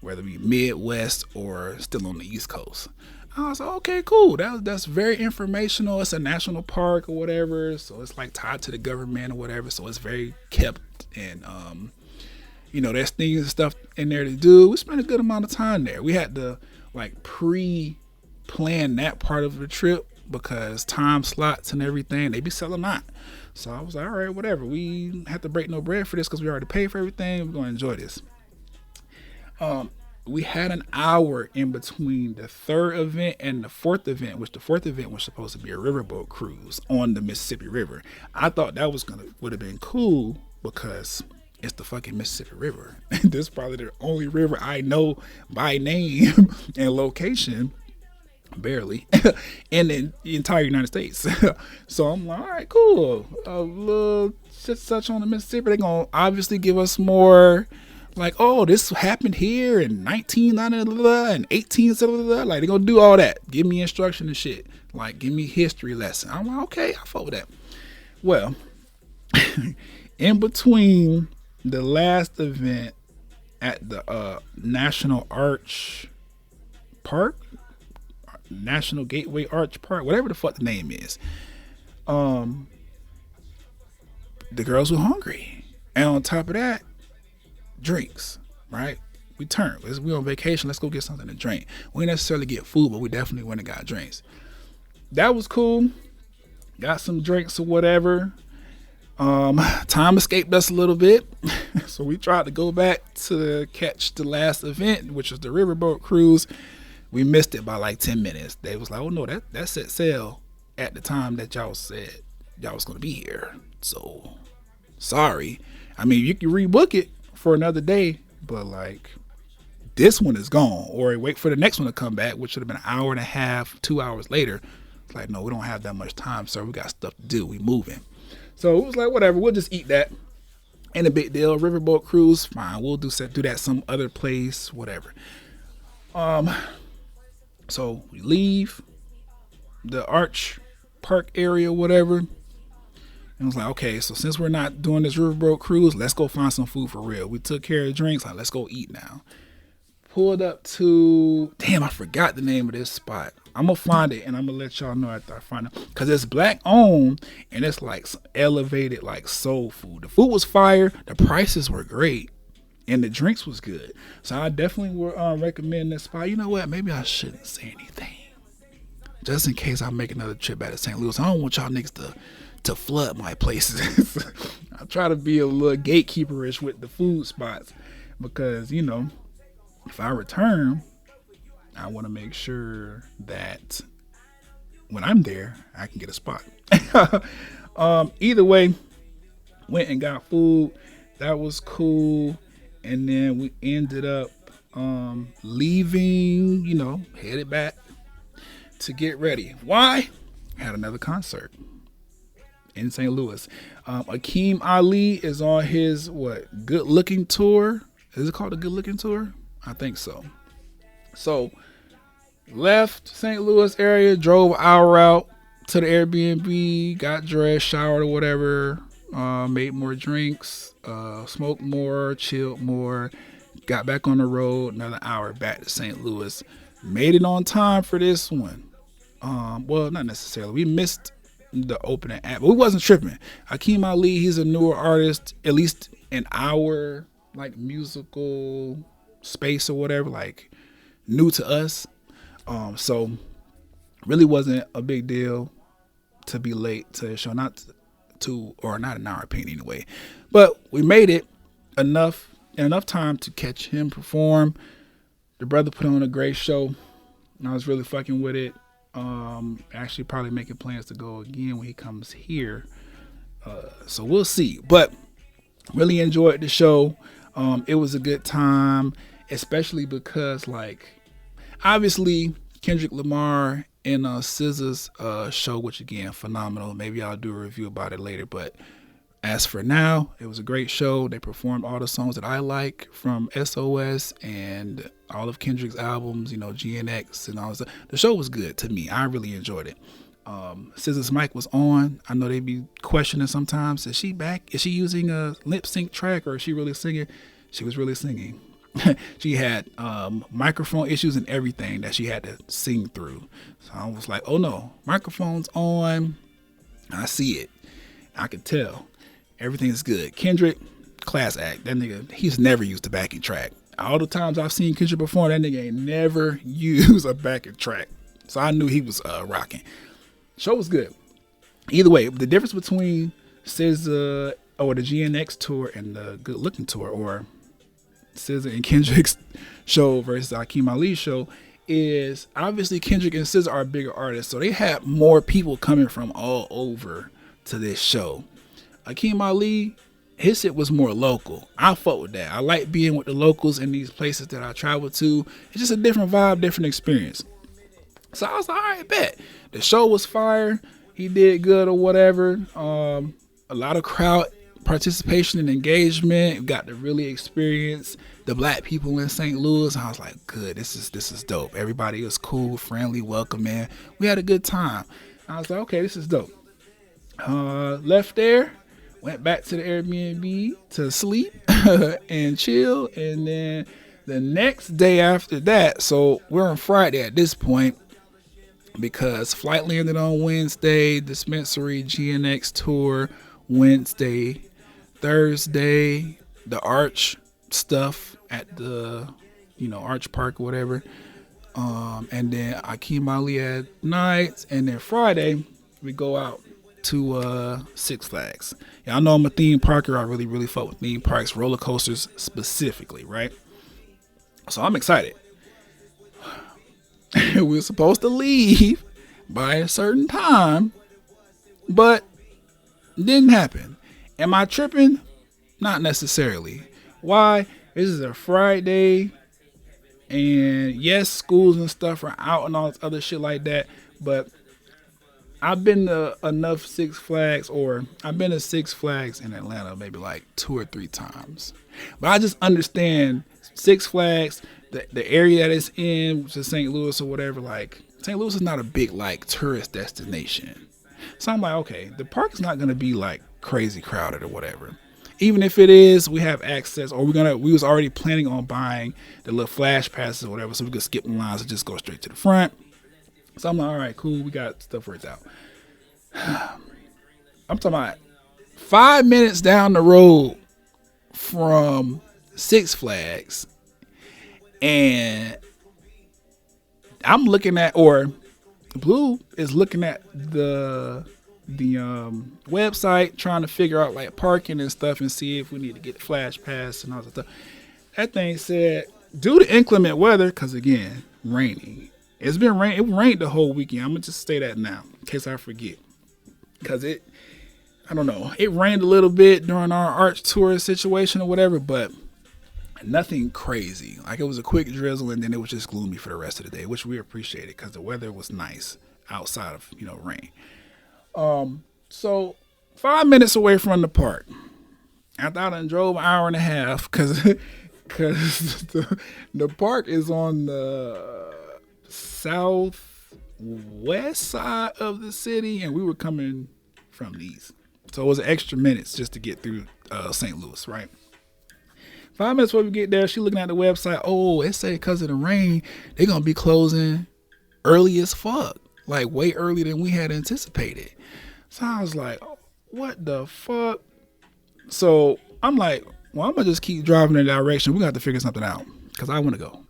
whether we Midwest or still on the East Coast. I was like, okay, cool. That's very informational. It's a national park or whatever, so it's like tied to the government or whatever. So it's very kept, and there's things and stuff in there to do. We spent a good amount of time there. We had to like pre-plan that part of the trip because time slots and everything they be selling out. So I was like, all right, whatever. We have to break no bread for this because we already paid for everything. We're gonna enjoy this. We had an hour in between the third event and the fourth event, which the fourth event was supposed to be a riverboat cruise on the Mississippi River. I thought that would have been cool because it's the fucking Mississippi River. This is probably the only river I know by name and location, barely, in the entire United States. So I'm like, all right, cool. A little such on the Mississippi. They're gonna obviously give us more. Like, oh, this happened here in 19 and 18 like they're gonna do all that. Give me instruction and shit. Like, give me history lesson. I'm like, okay, I fuck with that. Well, in between the last event at the National Arch Park, National Gateway Arch Park, whatever the fuck the name is, the girls were hungry, and on top of that, drinks, right? We on vacation. Let's go get something to drink. We didn't necessarily get food, but we definitely went and got drinks. That was cool. Got some drinks or whatever. Time escaped us a little bit, so we tried to go back to catch the last event, which was the riverboat cruise. We missed it by like 10 minutes. They was like, oh no, that set sail at the time that y'all said y'all was gonna be here. So sorry. I mean, you can rebook it for another day, but like this one is gone, or wait for the next one to come back, which should have been an hour and a half, 2 hours later. It's like, no, we don't have that much time, sir. We got stuff to do. We moving. So it was like, whatever, we'll just eat that. Ain't a big deal. Riverboat cruise, fine. We'll do that some other place, whatever. So we leave the Arch Park area, whatever. And I was like, okay, so since we're not doing this riverboat cruise, let's go find some food for real. We took care of the drinks. Like, let's go eat now. Pulled up to, damn, I forgot the name of this spot. I'm going to find it, and I'm going to let y'all know after I find it. Because it's black owned, and it's like elevated, like soul food. The food was fire. The prices were great. And the drinks was good. So I definitely would recommend this spot. You know what? Maybe I shouldn't say anything. Just in case I make another trip back to St. Louis. I don't want y'all niggas to flood my places. I try to be a little gatekeeperish with the food spots because, if I return, I want to make sure that when I'm there, I can get a spot. Either way, went and got food. That was cool. And then we ended up leaving, headed back to get ready. Why? Had another concert in St. Louis. Akeem Ali is on his good looking tour. Is it called a good looking tour? I think so. So left St. Louis area, drove an hour out to the Airbnb, got dressed, showered or whatever, made more drinks, smoked more, chilled more, got back on the road, another hour back to St. Louis. Made it on time for this one. Well, not necessarily. We missed the opening act, but we wasn't tripping. Akeem Ali, he's a newer artist, at least in our musical space or whatever, new to us. So really wasn't a big deal to be late to the show, not in our opinion anyway. But we made it enough time to catch him perform. The brother put on a great show, and I was really fucking with it. Actually probably making plans to go again when he comes here. So we'll see. But really enjoyed the show. It was a good time, especially because obviously Kendrick Lamar and SZA's show, which again phenomenal. Maybe I'll do a review about it later. But as for now, it was a great show. They performed all the songs that I like from SOS and all of Kendrick's albums, GNX and all that stuff. The show was good to me. I really enjoyed it. SZA's mic was on. I know they be questioning sometimes, is she back? Is she using a lip sync track or is she really singing? She was really singing. She had microphone issues and everything that she had to sing through. So I was like, oh no, microphone's on. I see it. I could tell. Everything is good. Kendrick, class act. That nigga, he's never used a backing track. All the times I've seen Kendrick perform, that nigga ain't never used a backing track. So I knew he was rocking. Show was good. Either way, the difference between SZA or the GNX tour and the Good Looking tour, or SZA and Kendrick's show versus Akeem Ali's show, is obviously Kendrick and SZA are bigger artists, so they had more people coming from all over to this show. Akeem Ali, his shit was more local. I fuck with that. I like being with the locals in these places that I travel to. It's just a different vibe, different experience. So I was like, all right, bet. The show was fire. He did good or whatever. A lot of crowd participation and engagement. Got to really experience the black people in St. Louis. I was like, good. This is dope. Everybody was cool, friendly, welcoming. We had a good time. I was like, okay, this is dope. Left there. Went back to the Airbnb to sleep and chill. And then the next day after that, so we're on Friday at this point, because flight landed on Wednesday, dispensary GNX tour Wednesday, Thursday, the Arch stuff at the, Arch Park or whatever. And then Akeem Ali at night. And then Friday, we go out to Six Flags. Yeah, I know I'm a theme parker. I really, really fuck with theme parks, roller coasters specifically, right? So I'm excited. We were supposed to leave by a certain time, but it didn't happen. Am I tripping? Not necessarily. Why? This is a Friday, and yes, schools and stuff are out and all this other shit like that, but I've been to enough Six Flags, or I've been to Six Flags in Atlanta maybe 2 or 3 times. But I just understand Six Flags, the area that it's in, which is St. Louis or whatever, St. Louis is not a big tourist destination. So I'm like, okay, the park is not gonna be crazy crowded or whatever. Even if it is, we have access, or we was already planning on buying the little flash passes or whatever, so we could skip the lines and just go straight to the front. So I'm like, all right, cool, we got stuff worked out. I'm talking about 5 minutes down the road from Six Flags, and I'm looking at, or Blue is looking at the website, trying to figure out parking and stuff and see if we need to get the flash pass and all that stuff. That thing said, due to inclement weather, because again, raining. It's been rain. It rained the whole weekend. I'm gonna just say that now, in case I forget, because I don't know. It rained a little bit during our arch tour situation or whatever, but nothing crazy. Like it was a quick drizzle and then it was just gloomy for the rest of the day, which we appreciated because the weather was nice outside of, rain. So 5 minutes away from the park. After I done drove an hour and a half because the park is on the southwest side of the city and we were coming from the east. So it was an extra minutes just to get through St. Louis, right? 5 minutes before we get there, she looking at the website. Oh, it say because of the rain, they're going to be closing early as fuck. Like way earlier than we had anticipated. So I was like, oh, what the fuck? So I'm like, well, I'm going to just keep driving in that direction. We're going to have to figure something out because I want to go.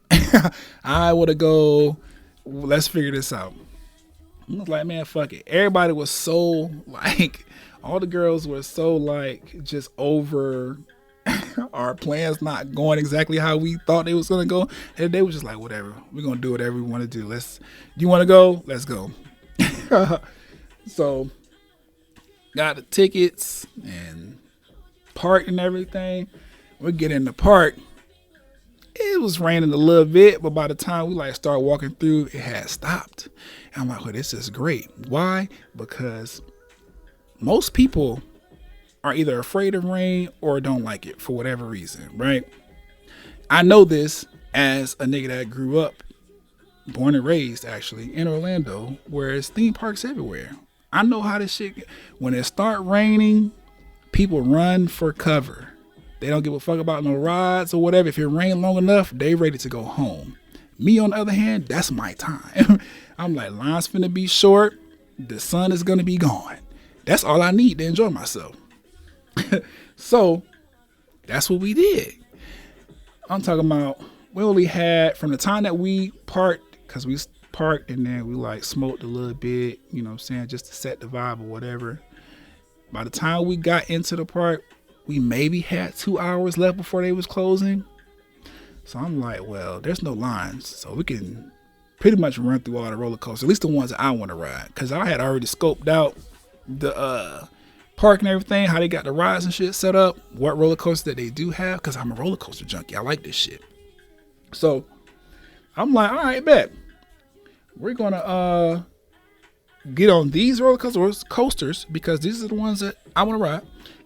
I want to go. Let's figure this out. I was like, man, fuck it. Everybody was so like, all the girls were so like just over our plans not going exactly how we thought they was going to go. And they were just like, whatever. We're going to do whatever we want to do. You want to go? Let's go. So got the tickets and park and everything. We get in the park. It was raining a little bit, but by the time we like start walking through, it had stopped. And I'm like, well, this is great. Why? Because most people are either afraid of rain or don't like it for whatever reason, right? I know this as a nigga that grew up, born and raised actually, in Orlando, where it's theme parks everywhere. I know how this shit, when it start raining, people run for cover. They don't give a fuck about no rides or whatever. If it rain long enough, they ready to go home. Me, on the other hand, that's my time. I'm like, line's finna be short. The sun is gonna be gone. That's all I need to enjoy myself. So that's what we did. I'm talking about, we only had, from the time that we parked, because we parked and then we like smoked a little bit, you know what I'm saying, just to set the vibe or whatever. By the time we got into the park, we maybe had 2 hours left before they was closing. So I'm like, well, there's no lines, so we can pretty much run through all the roller coasters, at least the ones that I want to ride, because I had already scoped out the park and everything, how they got the rides and shit set up, what roller coaster that they do have, because I'm a roller coaster junkie. I like this shit. So I'm like, all right, bet. We're gonna get on these roller coasters because these are the ones that I want to ride.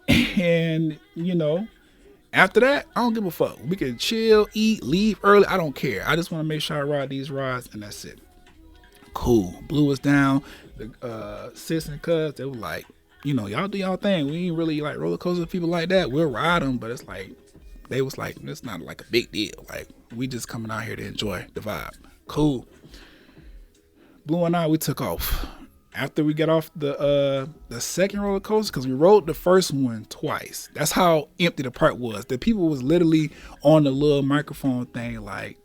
And after that, I don't give a fuck. We can chill, eat, leave early. I don't care. I just want to make sure I ride these rides, and that's it. Cool. Blew us down. The sis and cuz, they were like, y'all do y'all thing. We ain't really like roller coaster people like that. We'll ride them, but it's like, they was like, it's not like a big deal. Like, we just coming out here to enjoy the vibe. Cool. Blue and I, we took off. After we got off the second roller coaster, because we rode the first one twice. That's how empty the park was. The people was literally on the little microphone thing like,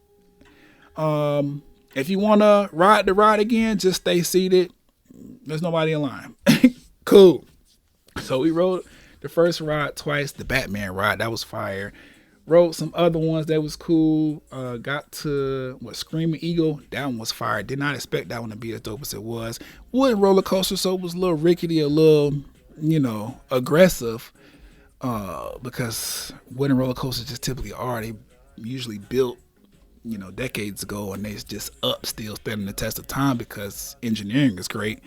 if you want to ride the ride again, just stay seated. There's nobody in line. Cool. So we rode the first ride twice, the Batman ride. That was fire. Rode some other ones that was cool. Got to Screaming Eagle. That one was fire. Did not expect that one to be as dope as it was. Wooden roller coaster, so it was a little rickety, a little, aggressive. Because wooden roller coasters just typically are. They usually built, decades ago, and they just up still standing the test of time because engineering is great.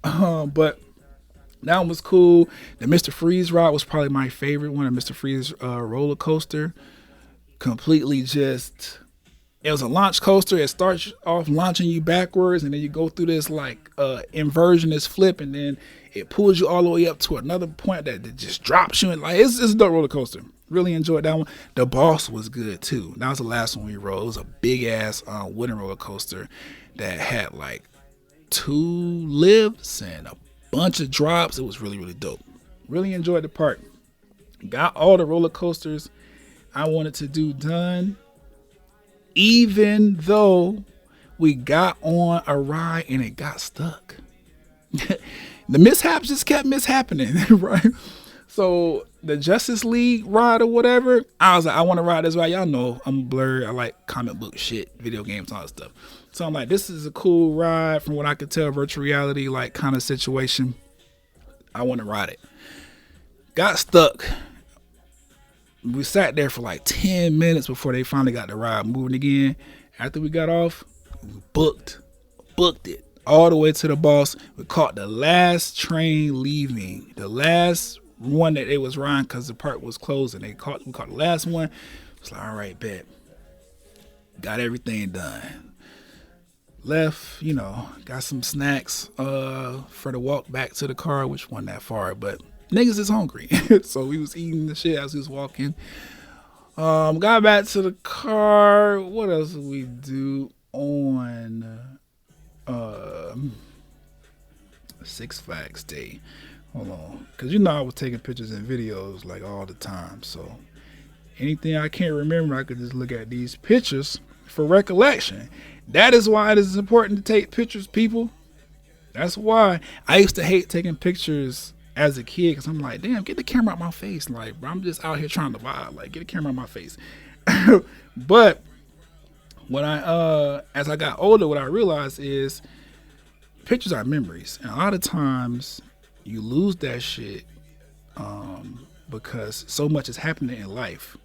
But that one was cool. The Mr. Freeze ride was probably my favorite one. The Mr. Freeze roller coaster. Completely just, it was a launch coaster. It starts off launching you backwards, and then you go through this like inversion, this flip, and then it pulls you all the way up to another point that just drops you. And like, it's a dope roller coaster. Really enjoyed that one. The Boss was good too. That was the last one we rode. It was a big ass wooden roller coaster that had like 2 lifts and a bunch of drops. It was really, really dope. Really enjoyed the park. Got all the roller coasters I wanted to do done, even though we got on a ride and it got stuck. The mishaps just kept mishappening, right? So the Justice League ride or whatever, I was like, I want to ride this ride. Y'all know I'm blurred. I like comic book shit, video games, all that stuff. So I'm like, this is a cool ride from what I could tell, virtual reality like kind of situation. I want to ride it. Got stuck. We sat there for like 10 minutes before they finally got the ride moving again. After we got off, we booked it all the way to the boss. We caught the last train leaving, the last one that they was riding because the park was closed, and we caught the last one. It's like, all right, bet. Got everything done. Left, got some snacks for the walk back to the car, which wasn't that far, but niggas is hungry. So we was eating the shit as we was walking. Got back to the car. What else did we do on Six Flags Day? Hold on. Because I was taking pictures and videos like all the time. So anything I can't remember, I could just look at these pictures for recollection. That is why it is important to take pictures, people. That's why I used to hate taking pictures as a kid, because I'm like, damn, get the camera out my face. Like, bro, I'm just out here trying to vibe. Like, get the camera out my face. But when as I got older, what I realized is pictures are memories. And a lot of times you lose that shit because so much is happening in life.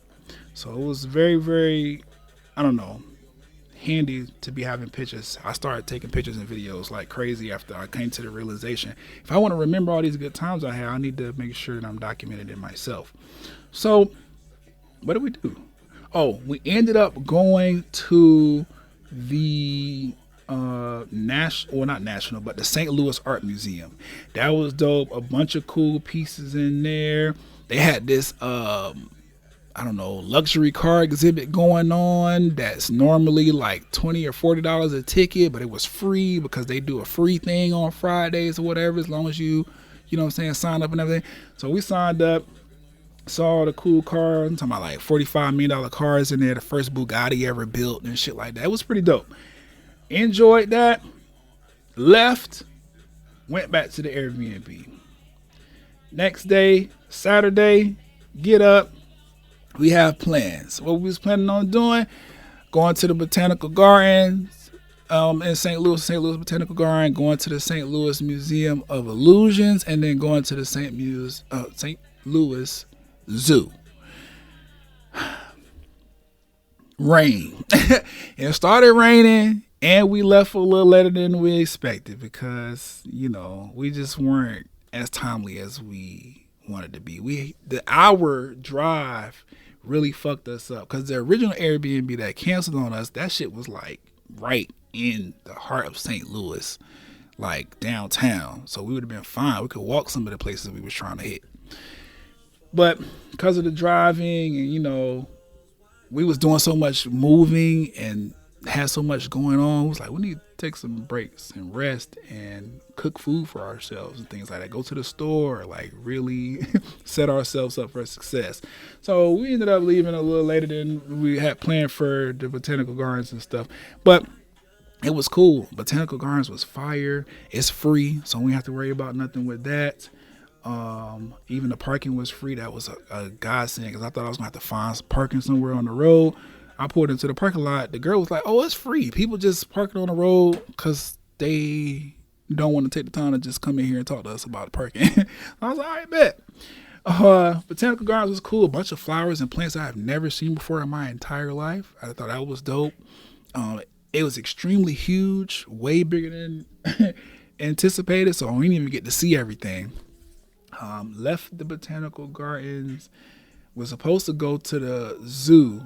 So it was very, very, I don't know, handy to be having pictures. I started taking pictures and videos like crazy after I came to the realization, if I want to remember all these good times I had, I need to make sure that I'm documenting it myself. So what did we do? Oh, we ended up going to the not national, but the St. Louis Art Museum. That was dope. A bunch of cool pieces in there. They had this luxury car exhibit going on that's normally like $20 or $40 a ticket, but it was free because they do a free thing on Fridays or whatever, as long as you sign up and everything. So we signed up, saw the cool car. I'm talking about like $45 million cars in there, the first Bugatti ever built and shit like that. It was pretty dope. Enjoyed that. Left, went back to the Airbnb. Next day, Saturday, get up. We have plans. What we was planning on doing, going to the Botanical Gardens in St. Louis Botanical Garden, going to the St. Louis Museum of Illusions, and then going to the St. Louis Zoo. Rain. It started raining, and we left a little later than we expected because, we just weren't as timely as we wanted to be. The hour drive really fucked us up because the original Airbnb that canceled on us, that shit was like right in the heart of St. Louis, like downtown. So we would have been fine. We could walk some of the places we was trying to hit. But because of the driving and, we was doing so much moving and had so much going on, it was like, we need to take some breaks and rest and cook food for ourselves and things like that. Go to the store, like really set ourselves up for success. So we ended up leaving a little later than we had planned for the Botanical Gardens and stuff. But it was cool. Botanical Gardens was fire. It's free, so we didn't have to worry about nothing with that. Even the parking was free. That was a godsend because I thought I was going to have to find some parking somewhere on the road. I pulled into the parking lot. The girl was like, oh, it's free. People just parking on the road because they don't want to take the time to just come in here and talk to us about parking. I was like, all right, bet. Botanical Gardens was cool. A bunch of flowers and plants I have never seen before in my entire life. I thought that was dope. It was extremely huge, way bigger than anticipated, so we didn't even get to see everything. Left the Botanical Gardens. Was supposed to go to the zoo,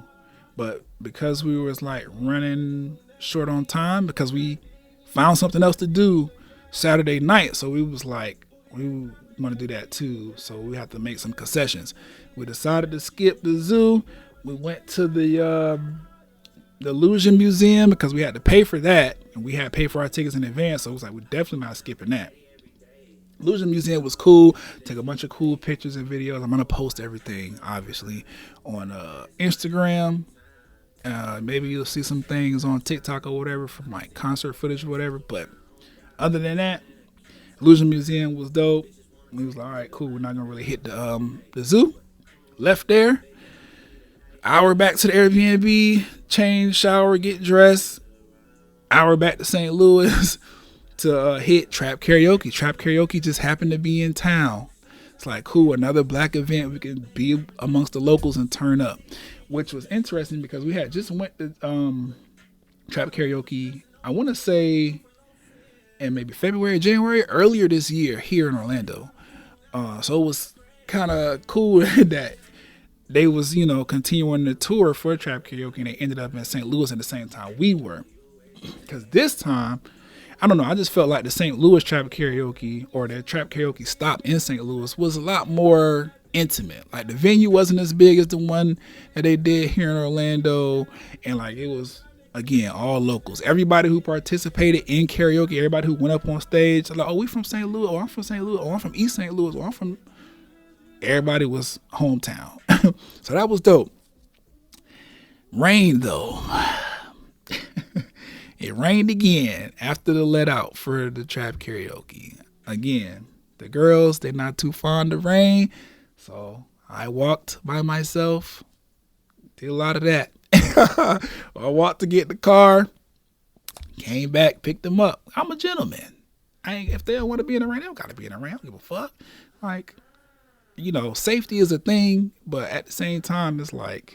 but because we was like running short on time because we found something else to do Saturday night, so we was like, we want to do that too, so we have to make some concessions. We decided to skip the zoo. We went to the Illusion Museum because we had to pay for that, and we had to pay for our tickets in advance, so it was like, we're definitely not skipping that. Illusion Museum was cool. Took a bunch of cool pictures and videos. I'm gonna post everything obviously on Instagram. Maybe you'll see some things on TikTok or whatever from like concert footage or whatever. But other than that, Illusion Museum was dope. We was like, all right, cool. We're not gonna really hit the zoo. Left there. Hour back to the Airbnb. Change, shower, get dressed. Hour back to St. Louis to hit Trap Karaoke. Trap Karaoke just happened to be in town. It's like, cool, another black event. We can be amongst the locals and turn up, which was interesting because we had just went to trap karaoke. I want to say in maybe February, January, earlier this year here in Orlando. So it was kind of cool that they was, continuing the tour for trap karaoke, and they ended up in St. Louis at the same time we were. Because this time, I don't know, I just felt like the St. Louis trap karaoke, or the trap karaoke stop in St. Louis, was a lot more intimate. Like, the venue wasn't as big as the one that they did here in Orlando, and like, it was, again, all locals. Everybody who participated in karaoke, everybody who went up on stage, like, oh, we from St. Louis, oh, I'm from St. Louis, oh, I'm from East St. Louis, oh, I'm from... Everybody was hometown. So that was dope. Rain, though. It rained again after the let out for the trap karaoke. Again, the girls, they're not too fond of rain. So I walked by myself. Did a lot of that. I walked to get the car. Came back, picked them up. I'm a gentleman. If they don't want to be in the rain, they don't got to be in the rain. I don't give a fuck. Like, safety is a thing, but at the same time, it's like,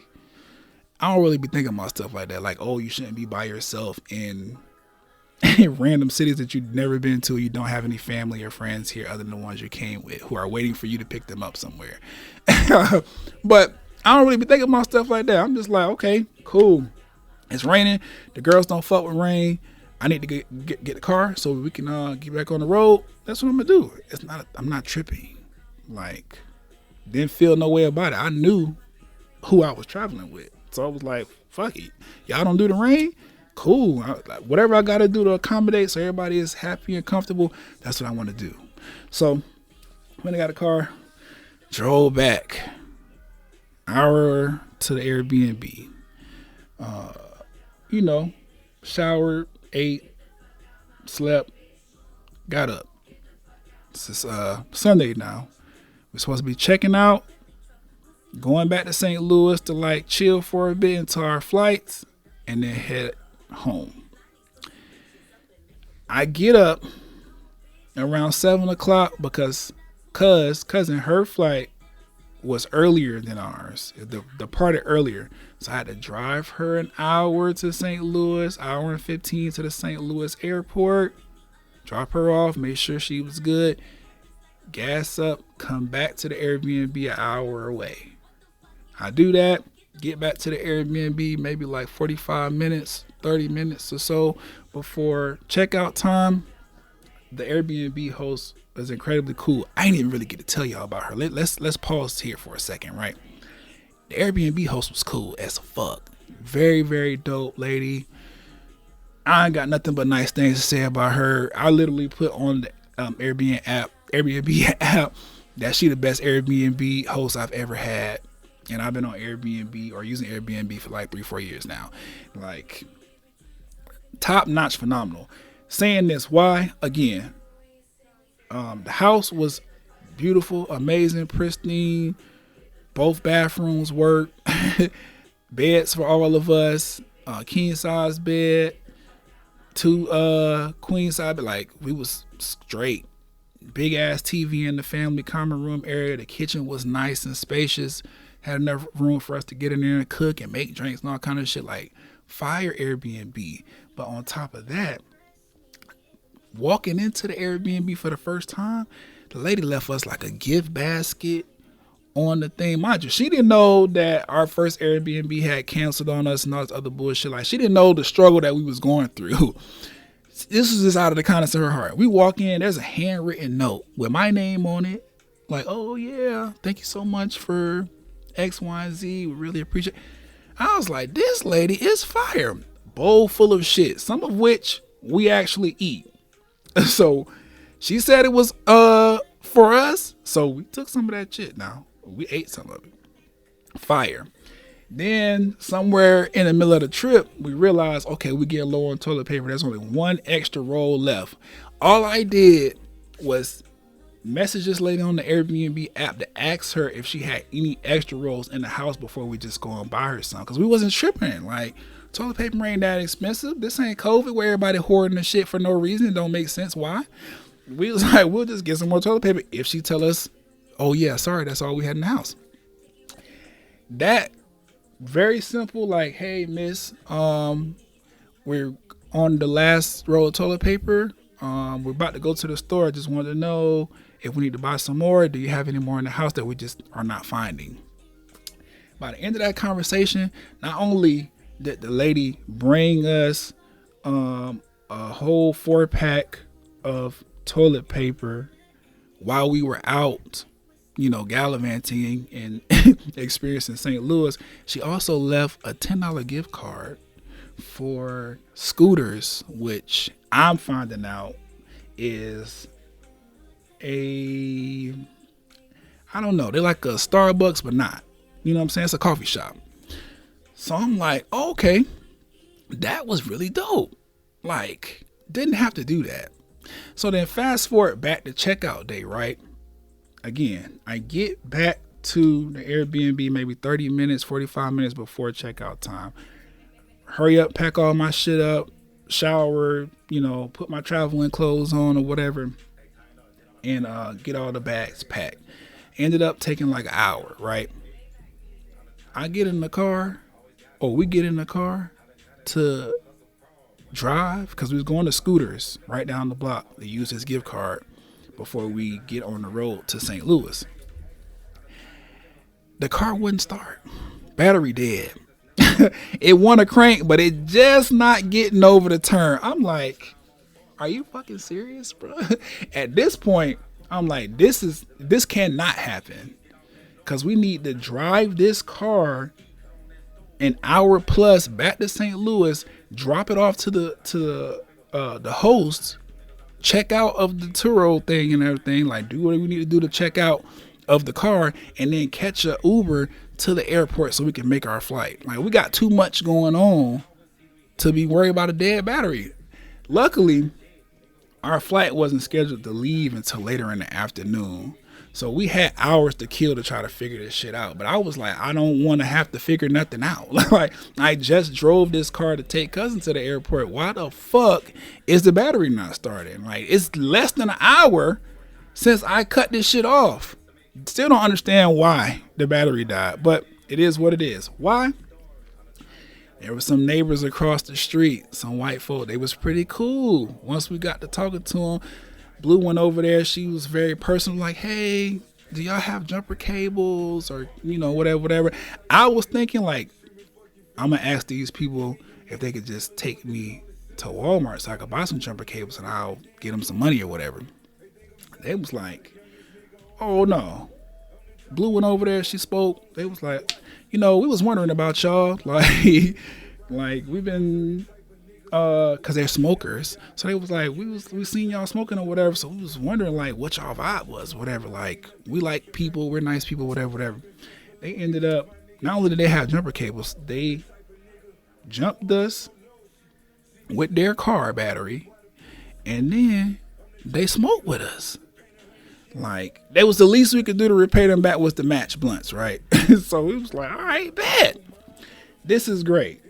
I don't really be thinking about stuff like that. Like, oh, you shouldn't be by yourself in random cities that you've never been to. You don't have any family or friends here other than the ones you came with who are waiting for you to pick them up somewhere. But I don't really be thinking about stuff like that. I'm just like, okay, cool. It's raining. The girls don't fuck with rain. I need to get the car so we can get back on the road. That's what I'm gonna do. I'm not tripping. Like, didn't feel no way about it. I knew who I was traveling with. So I was like, fuck it. Y'all don't do the rain? Cool. Whatever I got to do to accommodate so everybody is happy and comfortable, that's what I want to do. So when I got a car, drove back, hour to the Airbnb. Showered, ate, slept, got up. It's Sunday now. We're supposed to be checking out, going back to St. Louis to like chill for a bit until our flights, and then head home. I get up around 7:00 because cousin, her flight was earlier than ours. Departed earlier. So I had to drive her an hour to St. Louis, hour and 15 to the St. Louis airport, drop her off, make sure she was good, gas up, come back to the Airbnb an hour away. I do that, get back to the Airbnb maybe like 45 minutes, 30 minutes or so before checkout time. The Airbnb host was incredibly cool. I ain't even really get to tell y'all about her. Let's pause here for a second, right? The Airbnb host was cool as fuck. Very, very dope lady. I ain't got nothing but nice things to say about her. I literally put on the Airbnb app that she the best Airbnb host I've ever had. And I've been on Airbnb or using Airbnb for like 3-4 years now. Like, top notch, phenomenal. Saying this, why? Again, the house was beautiful, amazing, pristine. Both bathrooms worked. Beds for all of us. King size bed. 2 queen size bed. Like, we was straight. Big ass TV in the family common room area. The kitchen was nice and spacious. Had enough room for us to get in there and cook and make drinks and all kind of shit. Like, fire Airbnb. But on top of that, walking into the Airbnb for the first time, the lady left us like a gift basket on the thing. Mind you, she didn't know that our first Airbnb had canceled on us and all this other bullshit. Like, she didn't know the struggle that we was going through. This was just out of the kindness of her heart. We walk in, there's a handwritten note with my name on it. Like, oh yeah, thank you so much for X, Y, and Z. We really appreciate it. I was like, this lady is fire. Bowl full of shit, some of which we actually eat. So she said it was for us. So we took some of that shit now. We ate some of it. Fire. Then somewhere in the middle of the trip, we realized, okay, we get low on toilet paper. There's only one extra roll left. All I did was message this lady on the Airbnb app to ask her if she had any extra rolls in the house before we just go and buy her some. Because we wasn't tripping. Like, toilet paper ain't that expensive. This ain't COVID where everybody hoarding the shit for no reason. It don't make sense. Why? We was like, we'll just get some more toilet paper if she tell us Oh yeah, sorry, that's all we had in the house. That very simple, like, hey miss, we're on the last roll of toilet paper. We're about to go to the store. I just wanted to know if we need to buy some more. Do you have any more in the house that we just are not finding? By the end of that conversation, not only did the lady bring us a whole 4 pack of toilet paper while we were out, gallivanting and experiencing St. Louis, she also left a $10 gift card for scooters, which I'm finding out is a, I don't know, they're like a Starbucks, but not. You know what I'm saying? It's a coffee shop. So I'm like, oh, okay, that was really dope. Like, didn't have to do that. So then fast forward back to checkout day, right? Again, I get back to the Airbnb maybe 30 minutes, 45 minutes before checkout time. Hurry up, pack all my shit up, shower, put my traveling clothes on or whatever, and get all the bags packed. Ended up taking like an hour, right? I get in the car, or we get in the car to drive, because we was going to Scooters right down the block to use his gift card before we get on the road to St. Louis. The car wouldn't start. Battery dead. It want to crank, but it just not getting over the turn. I'm like, are you fucking serious, bro? At this point, I'm like, this cannot happen, because we need to drive this car an hour plus back to St. Louis, drop it off to the host, check out of the Turo thing and everything, like do what we need to do to check out of the car, and then catch a Uber to the airport so we can make our flight. Like, we got too much going on to be worried about a dead battery. Luckily, our flight wasn't scheduled to leave until later in the afternoon. So we had hours to kill to try to figure this shit out. But I was like, I don't want to have to figure nothing out. Like, I just drove this car to take cousin to the airport. Why the fuck is the battery not starting? Like, it's less than an hour since I cut this shit off. Still don't understand why the battery died, but it is what it is. Why? There were some neighbors across the street, some white folk. They was pretty cool. Once we got to talking to them, Blue went over there. She was very personal, like, hey, do y'all have jumper cables or, whatever. I was thinking, like, I'm going to ask these people if they could just take me to Walmart so I could buy some jumper cables and I'll get them some money or whatever. They was like, oh, no. Blue went over there. She spoke. They was like, we was wondering about y'all. Like we've been, because they're smokers. So they was like, we seen y'all smoking or whatever. So we was wondering, like, what y'all vibe was, whatever. Like, we like people. We're nice people, whatever. They ended up, not only did they have jumper cables, they jumped us with their car battery. And then they smoked with us. Like, that was the least we could do to repay them back was to match blunts, right? So we was like, all right, bet. This is great.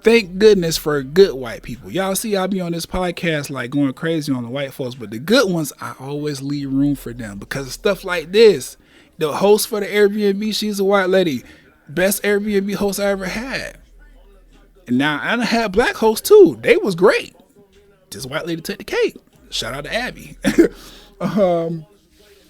Thank goodness for good white people. Y'all see, I be on this podcast like going crazy on the white folks, but the good ones, I always leave room for them because of stuff like this. The host for the Airbnb, she's a white lady. Best Airbnb host I ever had. And now I done had black hosts too. They was great. This white lady took the cake. Shout out to Abby.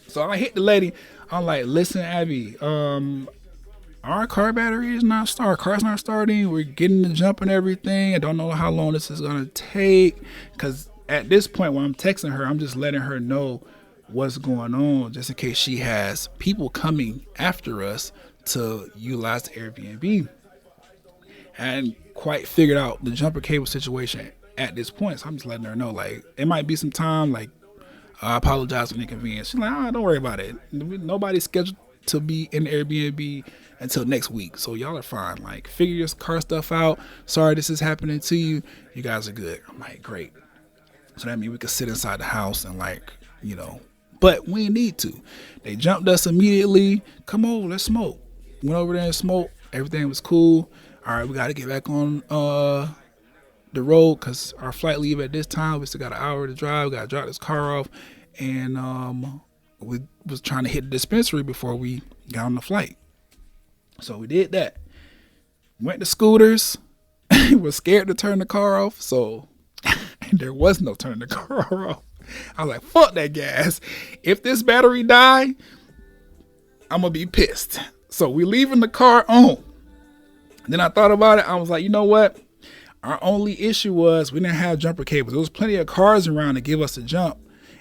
So I hit the lady. I'm like, listen, Abby, our car battery is not starting. Car's not starting. We're getting the jump and everything. I don't know how long this is going to take. Because at this point, when I'm texting her, I'm just letting her know what's going on, just in case she has people coming after us to utilize the Airbnb. I hadn't quite figured out the jumper cable situation at this point, so I'm just letting her know, like, it might be some time, like, I apologize for the inconvenience. She's like, don't worry about it. Nobody's scheduled to be in Airbnb until next week, so y'all are fine. Like, figure your car stuff out. Sorry this is happening to you. You guys are good. I'm like, great. So that means we could sit inside the house and, like, but we need to. They jumped us immediately. Come over, let's smoke. Went over there and smoked. Everything was cool. All right, we got to get back on the road because our flight leave at this time. We still got an hour to drive. We got to drop this car off, and we was trying to hit the dispensary before we got on the flight. So we did that. Went to Scooters. Was scared to turn the car off, so there was no turning the car off. I was like, fuck that gas. If this battery die, I'm gonna be pissed. So we leaving the car on. Then I thought about it. I was like, you know what? Our only issue was we didn't have jumper cables. There was plenty of cars around to give us a jump.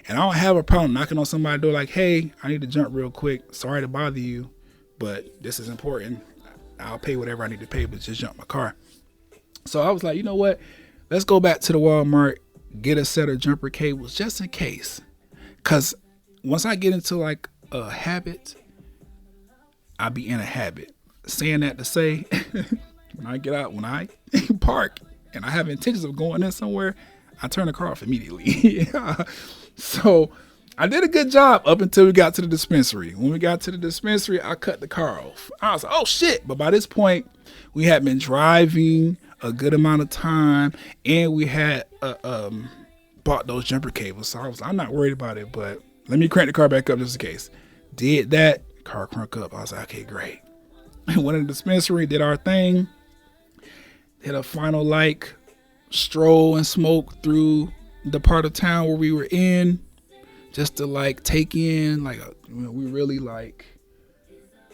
And I don't have a problem knocking on somebody's door like, hey, I need to jump real quick. Sorry to bother you, but this is important. I'll pay whatever I need to pay, but just jump my car. So I was like, you know what? Let's go back to the Walmart, get a set of jumper cables just in case. Because once I get into like a habit, I'll be in a habit. Saying that to say, when I get out, when I park and I have intentions of going in somewhere, I turn the car off immediately. So I did a good job up until we got to the dispensary. When we got to the dispensary, I cut the car off. I was like, oh shit. But by this point, we had been driving a good amount of time and we had bought those jumper cables. So I'm not worried about it, but let me crank the car back up just in case. Did that, car crank up. I was like, okay, great. Went in the dispensary, did our thing, did a final like stroll and smoke through the part of town where we were in, just to like take in like we really like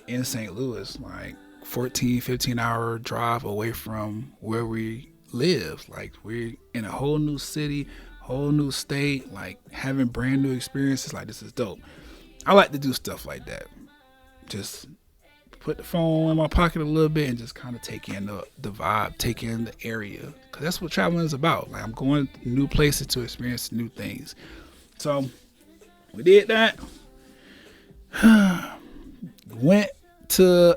in St. Louis, like 15 hour drive away from where we live. Like we're in a whole new city, whole new state, like having brand new experiences. Like this is dope. I like to do stuff like that. Just put the phone in my pocket a little bit and just kind of take in the vibe, take in the area. Because that's what traveling is about. Like I'm going to new places to experience new things. So we did that. Went to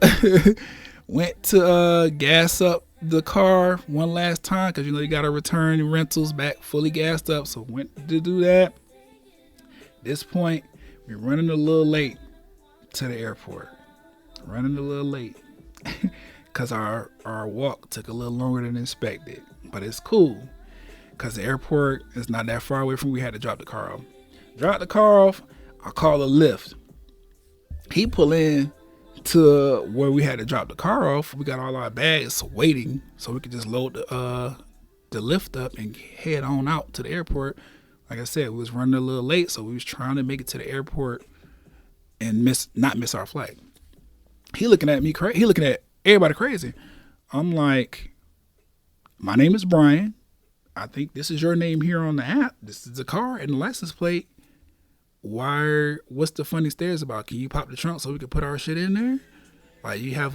gas up the car one last time because you got to return rentals back fully gassed up. So went to do that. At this point, we're running a little late to the airport. Running a little late because our walk took a little longer than expected, but it's cool because the airport is not that far away from where we had to drop the car off. Drop the car off, I call a Lyft. He pull in to where we had to drop the car off. We got all our bags waiting so we could just load the Lyft up and head on out to the airport. Like I said, we was running a little late, so we was trying to make it to the airport and not miss our flight. He looking at me crazy. He looking at everybody crazy. I'm like, my name is Brian. I think this is your name here on the app. This is the car and the license plate. What's the funny stares about? Can you pop the trunk so we can put our shit in there? Like you have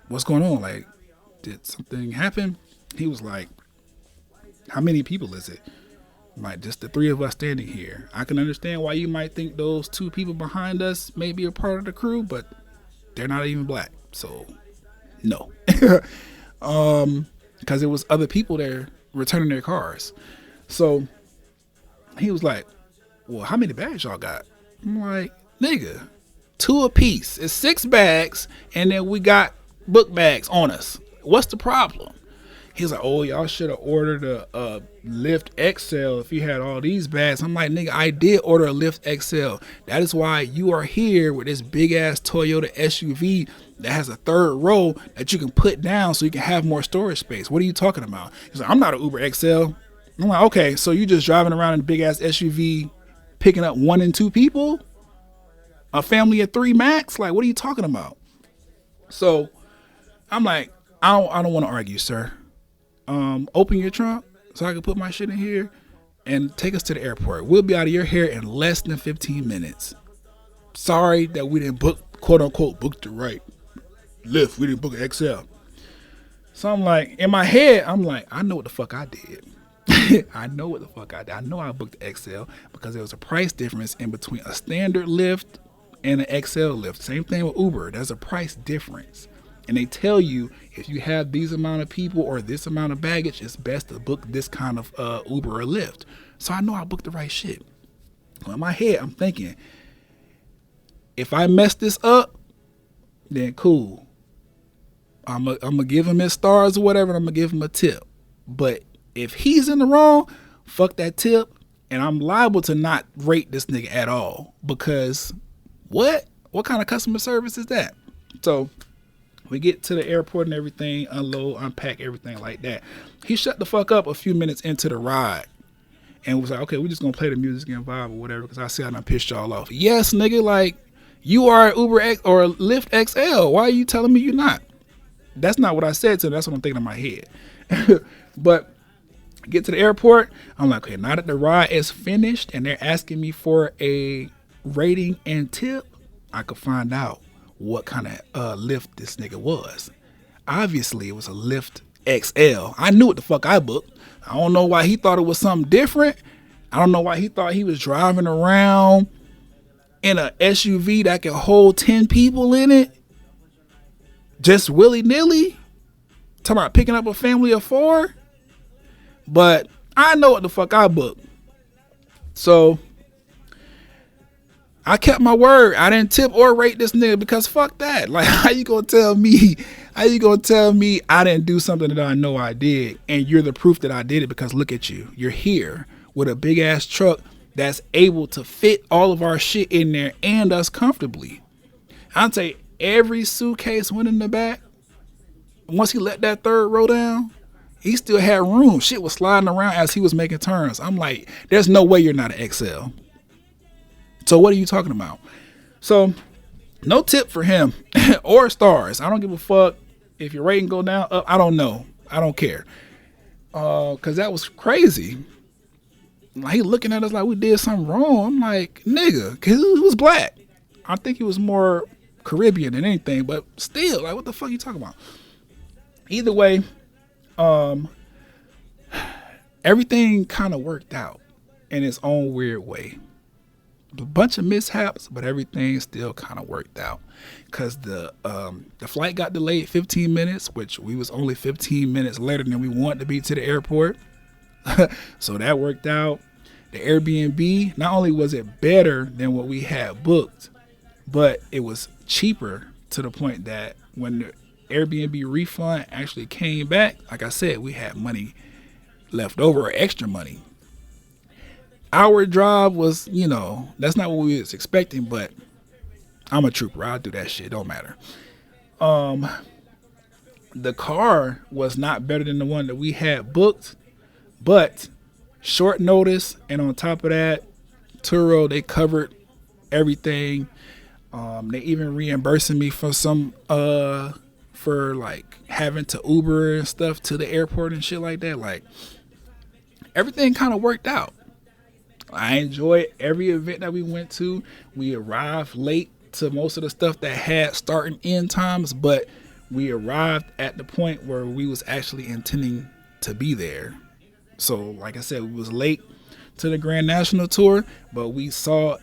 what's going on? Like, did something happen? He was like, how many people is it? I'm like, just the three of us standing here. I can understand why you might think those two people behind us may be a part of the crew, but they're not even black. So, no. Because it was other people there returning their cars. So, he was like, well, how many bags y'all got? I'm like, nigga, 2 apiece. It's 6 bags, and then we got book bags on us. What's the problem? He's like, oh, y'all should have ordered a Lyft XL if you had all these bags. I'm like, nigga, I did order a Lyft XL. That is why you are here with this big ass Toyota SUV that has a 3rd row that you can put down so you can have more storage space. What are you talking about? He's like, I'm not an Uber XL. I'm like, okay, so you just driving around in a big ass SUV picking up 1 and 2 people? A family of 3 max? Like, what are you talking about? So I'm like, I don't want to argue, sir. Open your trunk so I can put my shit in here and take us to the airport. We'll be out of your hair in less than 15 minutes. Sorry that we didn't quote unquote book the right Lyft. We didn't book an XL. So I'm like, in my head, I'm like, I know what the fuck I did. I know what the fuck I did. I know I booked the XL because there was a price difference in between a standard Lyft and an XL Lyft. Same thing with Uber. There's a price difference. And they tell you if you have these amount of people or this amount of baggage, it's best to book this kind of Uber or Lyft. So I know I booked the right shit. In my head, I'm thinking, if I mess this up, then cool. I'm gonna give him his stars or whatever, and I'm gonna give him a tip. But if he's in the wrong, fuck that tip, And I'm liable to not rate this nigga at all because what? What kind of customer service is that? So we get to the airport and everything, unload, unpack, everything like that. He shut the fuck up a few minutes into the ride and was like, okay, we're just gonna play the music and vibe or whatever because I see I done pissed y'all off. Yes, nigga, like you are Uber X or Lyft XL. Why are you telling me you're not? That's not what I said to him. That's what I'm thinking in my head. But get to the airport. I'm like, okay, now that the ride is finished and they're asking me for a rating and tip, I could find out what kind of Lyft this nigga was. Obviously, it was a Lyft XL. I knew what the fuck I booked. I don't know why he thought it was something different. I don't know why he thought he was driving around in a SUV that could hold 10 people in it. Just willy-nilly. Talking about picking up a family of 4. But I know what the fuck I booked. So I kept my word. I didn't tip or rate this nigga because fuck that. Like, how you gonna tell me I didn't do something that I know I did and you're the proof that I did it because look at you. You're here with a big ass truck that's able to fit all of our shit in there and us comfortably. I'd say every suitcase went in the back. Once he let that third row down, he still had room. Shit was sliding around as he was making turns. I'm like, there's no way you're not an XL. So what are you talking about? So no tip for him or stars. I don't give a fuck if your rating go down, up. I don't know. I don't care. Cause that was crazy. Like he looking at us like we did something wrong. I'm like, nigga, cause he was black. I think he was more Caribbean than anything, but still, like what the fuck you talking about? Either way, everything kind of worked out in its own weird way. A bunch of mishaps, but everything still kind of worked out because the flight got delayed 15 minutes, which we was only 15 minutes later than we wanted to be to the airport. So that worked out. The Airbnb, not only was it better than what we had booked, but it was cheaper to the point that when the Airbnb refund actually came back, like I said, we had money left over or extra money. Our drive was, that's not what we was expecting, but I'm a trooper. I'll do that shit. Don't matter. The car was not better than the one that we had booked, but short notice. And on top of that, Turo, they covered everything. They even reimbursing me for for like having to Uber and stuff to the airport and shit like that. Like everything kind of worked out. I enjoyed every event that we went to. We arrived late to most of the stuff that had start and end times, but we arrived at the point where we was actually intending to be there. So, like I said, we was late to the Grand National Tour, but we saw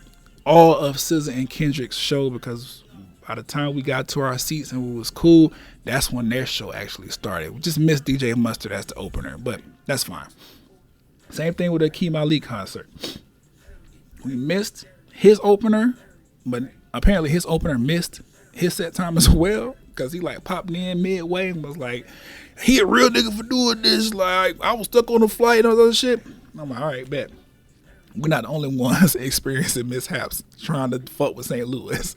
all of SZA and Kendrick's show because by the time we got to our seats and we was cool, that's when their show actually started. We just missed DJ Mustard as the opener, but that's fine. Same thing with the Akeem Ali concert. We missed his opener, but apparently his opener missed his set time as well because he like popped in midway and was like, he a real nigga for doing this. Like, I was stuck on the flight and all that other shit. I'm like, all right, bet. We're not the only ones experiencing mishaps trying to fuck with St. Louis.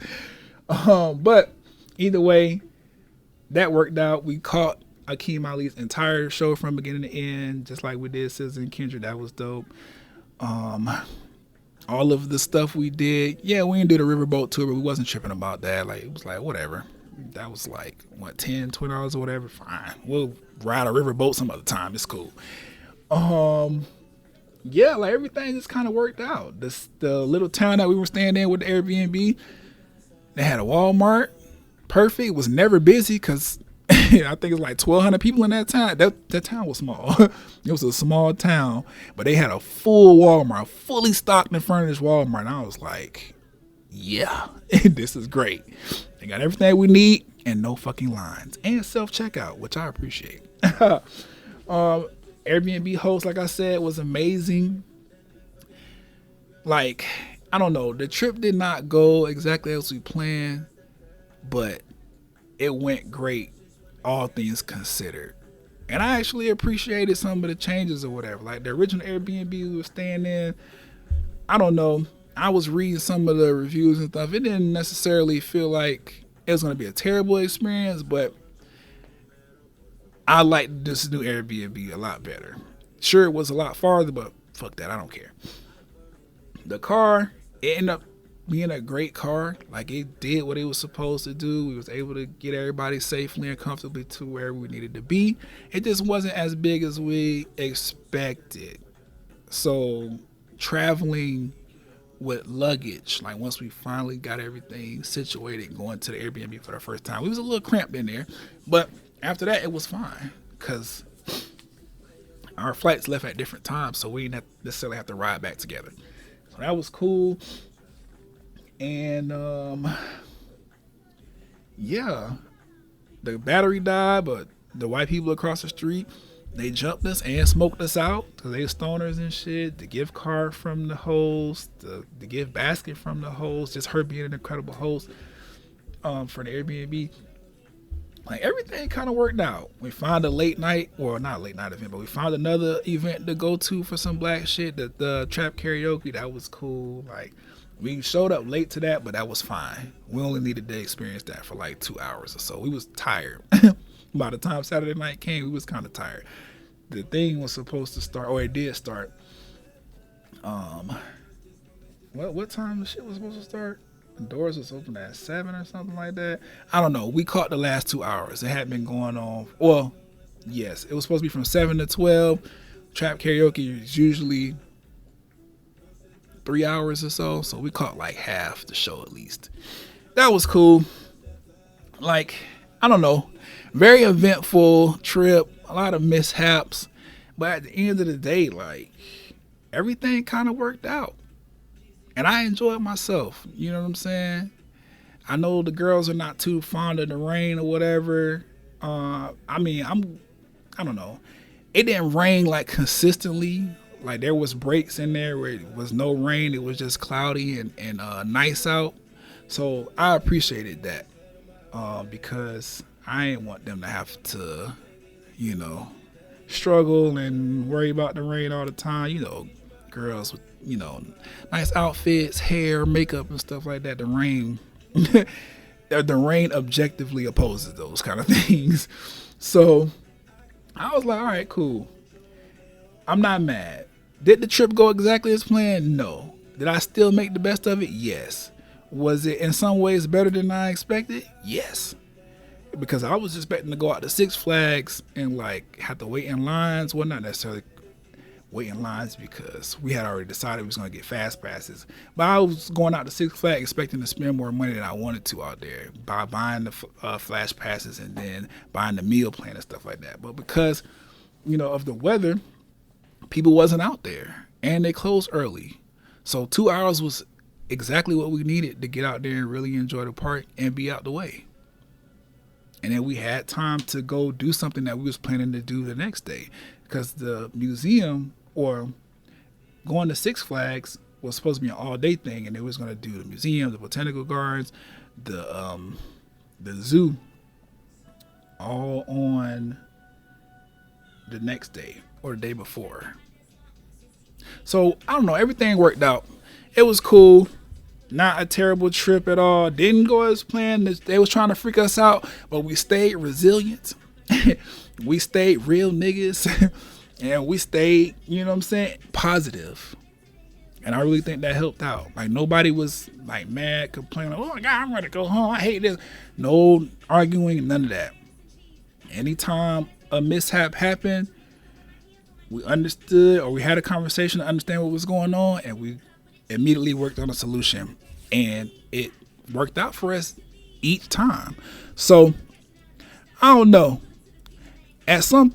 But either way, that worked out. We caught Akeem Ali's entire show from beginning to end, just like we did SZA and Kendrick. That was dope. All of the stuff we did, yeah, we didn't do the riverboat tour, but we wasn't tripping about that. Like, it was like, whatever. That was like, what, $10, $20 or whatever? Fine. We'll ride a riverboat some other time. It's cool. Yeah, like everything just kind of worked out. The little town that we were staying in with the Airbnb, they had a Walmart. Perfect. It was never busy because I think it's like 1,200 people in that town. That town was small. It was a small town, but they had a full Walmart, fully stocked and furnished Walmart. And I was like, yeah, this is great. They got everything we need and no fucking lines and self-checkout, which I appreciate. Airbnb host, like I said, was amazing. Like, I don't know. The trip did not go exactly as we planned, but it went great, all things considered. And I actually appreciated some of the changes or whatever. Like the original Airbnb we were staying in, I don't know. I was reading some of the reviews and stuff. It didn't necessarily feel like it was going to be a terrible experience, but I liked this new Airbnb a lot better. Sure, it was a lot farther, but fuck that. I don't care. The car, it ended up being a great car. Like it did what it was supposed to do. We was able to get everybody safely and comfortably to where we needed to be. It just wasn't as big as we expected. So traveling with luggage, like once we finally got everything situated, going to the Airbnb for the first time, we was a little cramped in there, but after that it was fine because our flights left at different times, so we didn't necessarily have to ride back together. So that was cool. And yeah, the battery died, but the white people across the street, they jumped us and smoked us out because they stoners and shit. The gift card from the host, the gift basket from the host, just her being an incredible host for the Airbnb. Like everything kind of worked out. We found a late night, or not late night event, but we found another event to go to for some black shit. The trap karaoke, that was cool. Like we showed up late to that, but that was fine. We only needed to experience that for like 2 hours or so. We was tired. By the time Saturday night came, we was kind of tired. The thing was supposed to start, or it did start. What time the shit was supposed to start? The doors was open at 7 or something like that. I don't know. We caught the last 2 hours. It had been going on. Well, yes, it was supposed to be from 7 to 12. Trap karaoke is usually 3 hours or so. So we caught like half the show at least. That was cool. Like, I don't know. Very eventful trip. A lot of mishaps. But at the end of the day, like, everything kind of worked out. And I enjoyed myself. You know what I'm saying? I know the girls are not too fond of the rain or whatever. I don't know. It didn't rain like consistently. Like there was breaks in there where it was no rain. It was just cloudy and nice out. So I appreciated that because I ain't want them to have to, struggle and worry about the rain all the time. Girls with, nice outfits, hair, makeup, and stuff like that. The rain, the rain objectively opposes those kind of things. So I was like, all right, cool. I'm not mad. Did the trip go exactly as planned? No. Did I still make the best of it? Yes. Was it in some ways better than I expected? Yes. Because I was expecting to go out to Six Flags and like have to wait in lines. Well, not necessarily wait in lines because we had already decided we was going to get fast passes. But I was going out to Six Flags expecting to spend more money than I wanted to out there by buying the flash passes and then buying the meal plan and stuff like that. But because, of the weather, people wasn't out there and they closed early. So 2 hours was exactly what we needed to get out there and really enjoy the park and be out the way. And then we had time to go do something that we was planning to do the next day because the museum or going to Six Flags was supposed to be an all-day thing, and they was going to do the museum, the Botanical Gardens, the zoo, all on the next day or the day before. So I don't know. Everything worked out. It was cool. Not a terrible trip at all. Didn't go as planned. They was trying to freak us out, but we stayed resilient. We stayed real niggas. And we stayed, positive. And I really think that helped out. Like nobody was like mad, complaining, oh my God, I'm ready to go home. I hate this. No arguing, none of that. Anytime a mishap happened, we understood or we had a conversation to understand what was going on, and we immediately worked on a solution. And it worked out for us each time. So, I don't know. At some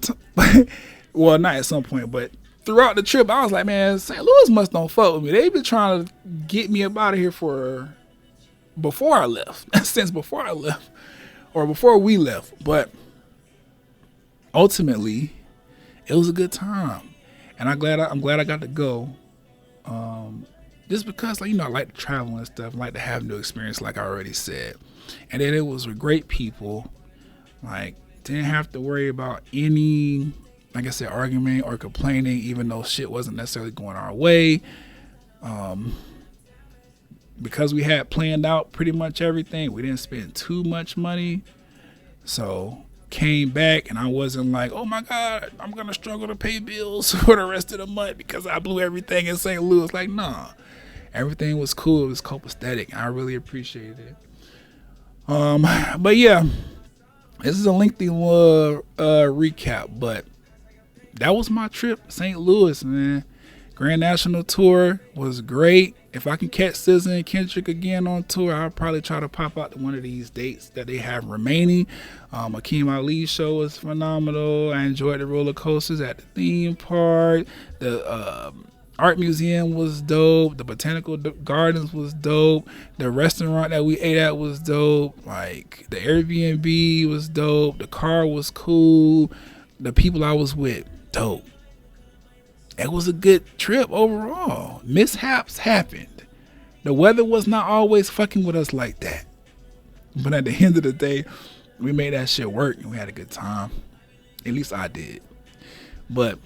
well, not at some point, but throughout the trip, I was like, man, St. Louis must don't fuck with me. They've been trying to get me up out of here for before I left, since before I left, or before we left. But ultimately, it was a good time, and I'm glad I got to go. Just because, I like to travel and stuff, I like to have new experience, like I already said. And then it was with great people, like Didn't have to worry about any, like I said, argument or complaining, even though shit wasn't necessarily going our way. Because we had planned out pretty much everything, we didn't spend too much money. So came back and I wasn't like, oh my God, I'm gonna struggle to pay bills for the rest of the month because I blew everything in St. Louis. Like, nah. Everything was cool. It was copacetic. I really appreciated it. But yeah, this is a lengthy recap, but that was my trip, St. Louis, man. Grand National Tour was great. If I can catch SZA and Kendrick again on tour, I'll probably try to pop out to one of these dates that they have remaining. Akeem Ali's show was phenomenal. I enjoyed the roller coasters at the theme park. The art museum was dope. The Botanical Gardens was dope. The restaurant that we ate at was dope. Like, the Airbnb was dope. The car was cool. The people I was with, dope. It was a good trip overall. Mishaps happened. The weather was not always fucking with us like that. But at the end of the day, we made that shit work and we had a good time. At least I did. But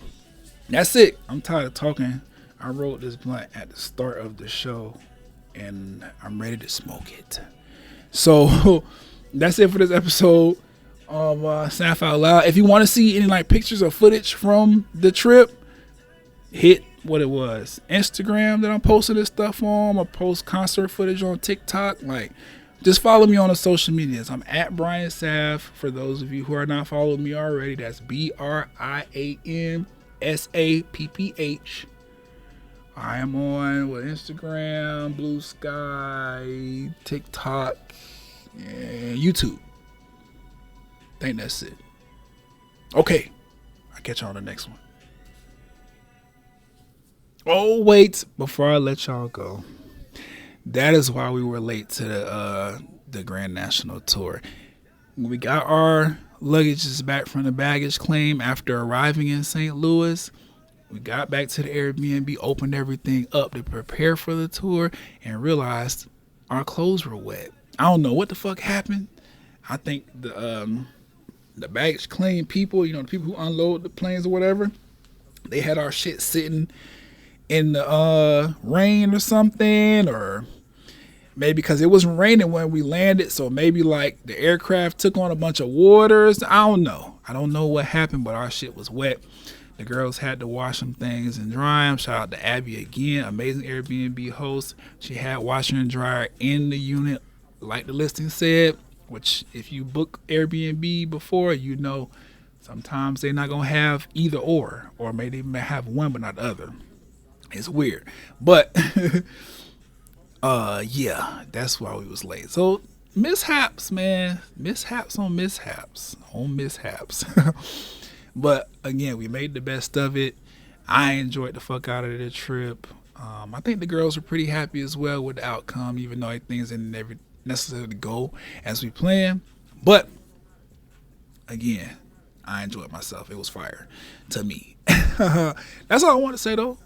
that's it. I'm tired of talking. I wrote this blunt at the start of the show and I'm ready to smoke it. So that's it for this episode of Snap Out Loud. If you want to see any like pictures or footage from the trip, hit what it was Instagram that I'm posting this stuff on. I post concert footage on TikTok. Like, just follow me on the social medias. I'm at Brian Saff. For those of you who are not following me already, that's BrianSapph. I am on Instagram, Blue Sky, TikTok, and YouTube. I think that's it. Okay, I'll catch you on the next one. Oh, wait, before I let y'all go, that is why we were late to the Grand National Tour. We got our luggages back from the baggage claim after arriving in St. Louis. We got back to the Airbnb, opened everything up to prepare for the tour, and realized our clothes were wet. I don't know what the fuck happened. I think the baggage claim people, the people who unload the planes or whatever, they had our shit sitting in the rain or something, or maybe because it wasn't raining when we landed, so maybe like the aircraft took on a bunch of waters. I don't know what happened, but our shit was wet. The girls had to wash some things and dry them. Shout out to Abby again, amazing Airbnb host. She had washer and dryer in the unit like the listing said, which if you book Airbnb before, sometimes they're not gonna have either or maybe they may have one but not the other. It's weird, but yeah, that's why we was late. So mishaps, man, mishaps on mishaps. But again, we made the best of it. I enjoyed the fuck out of the trip. I think the girls were pretty happy as well with the outcome, even though things didn't necessarily go as we planned. But again, I enjoyed myself. It was fire to me. That's all I want to say though.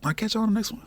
I'll catch you on the next one.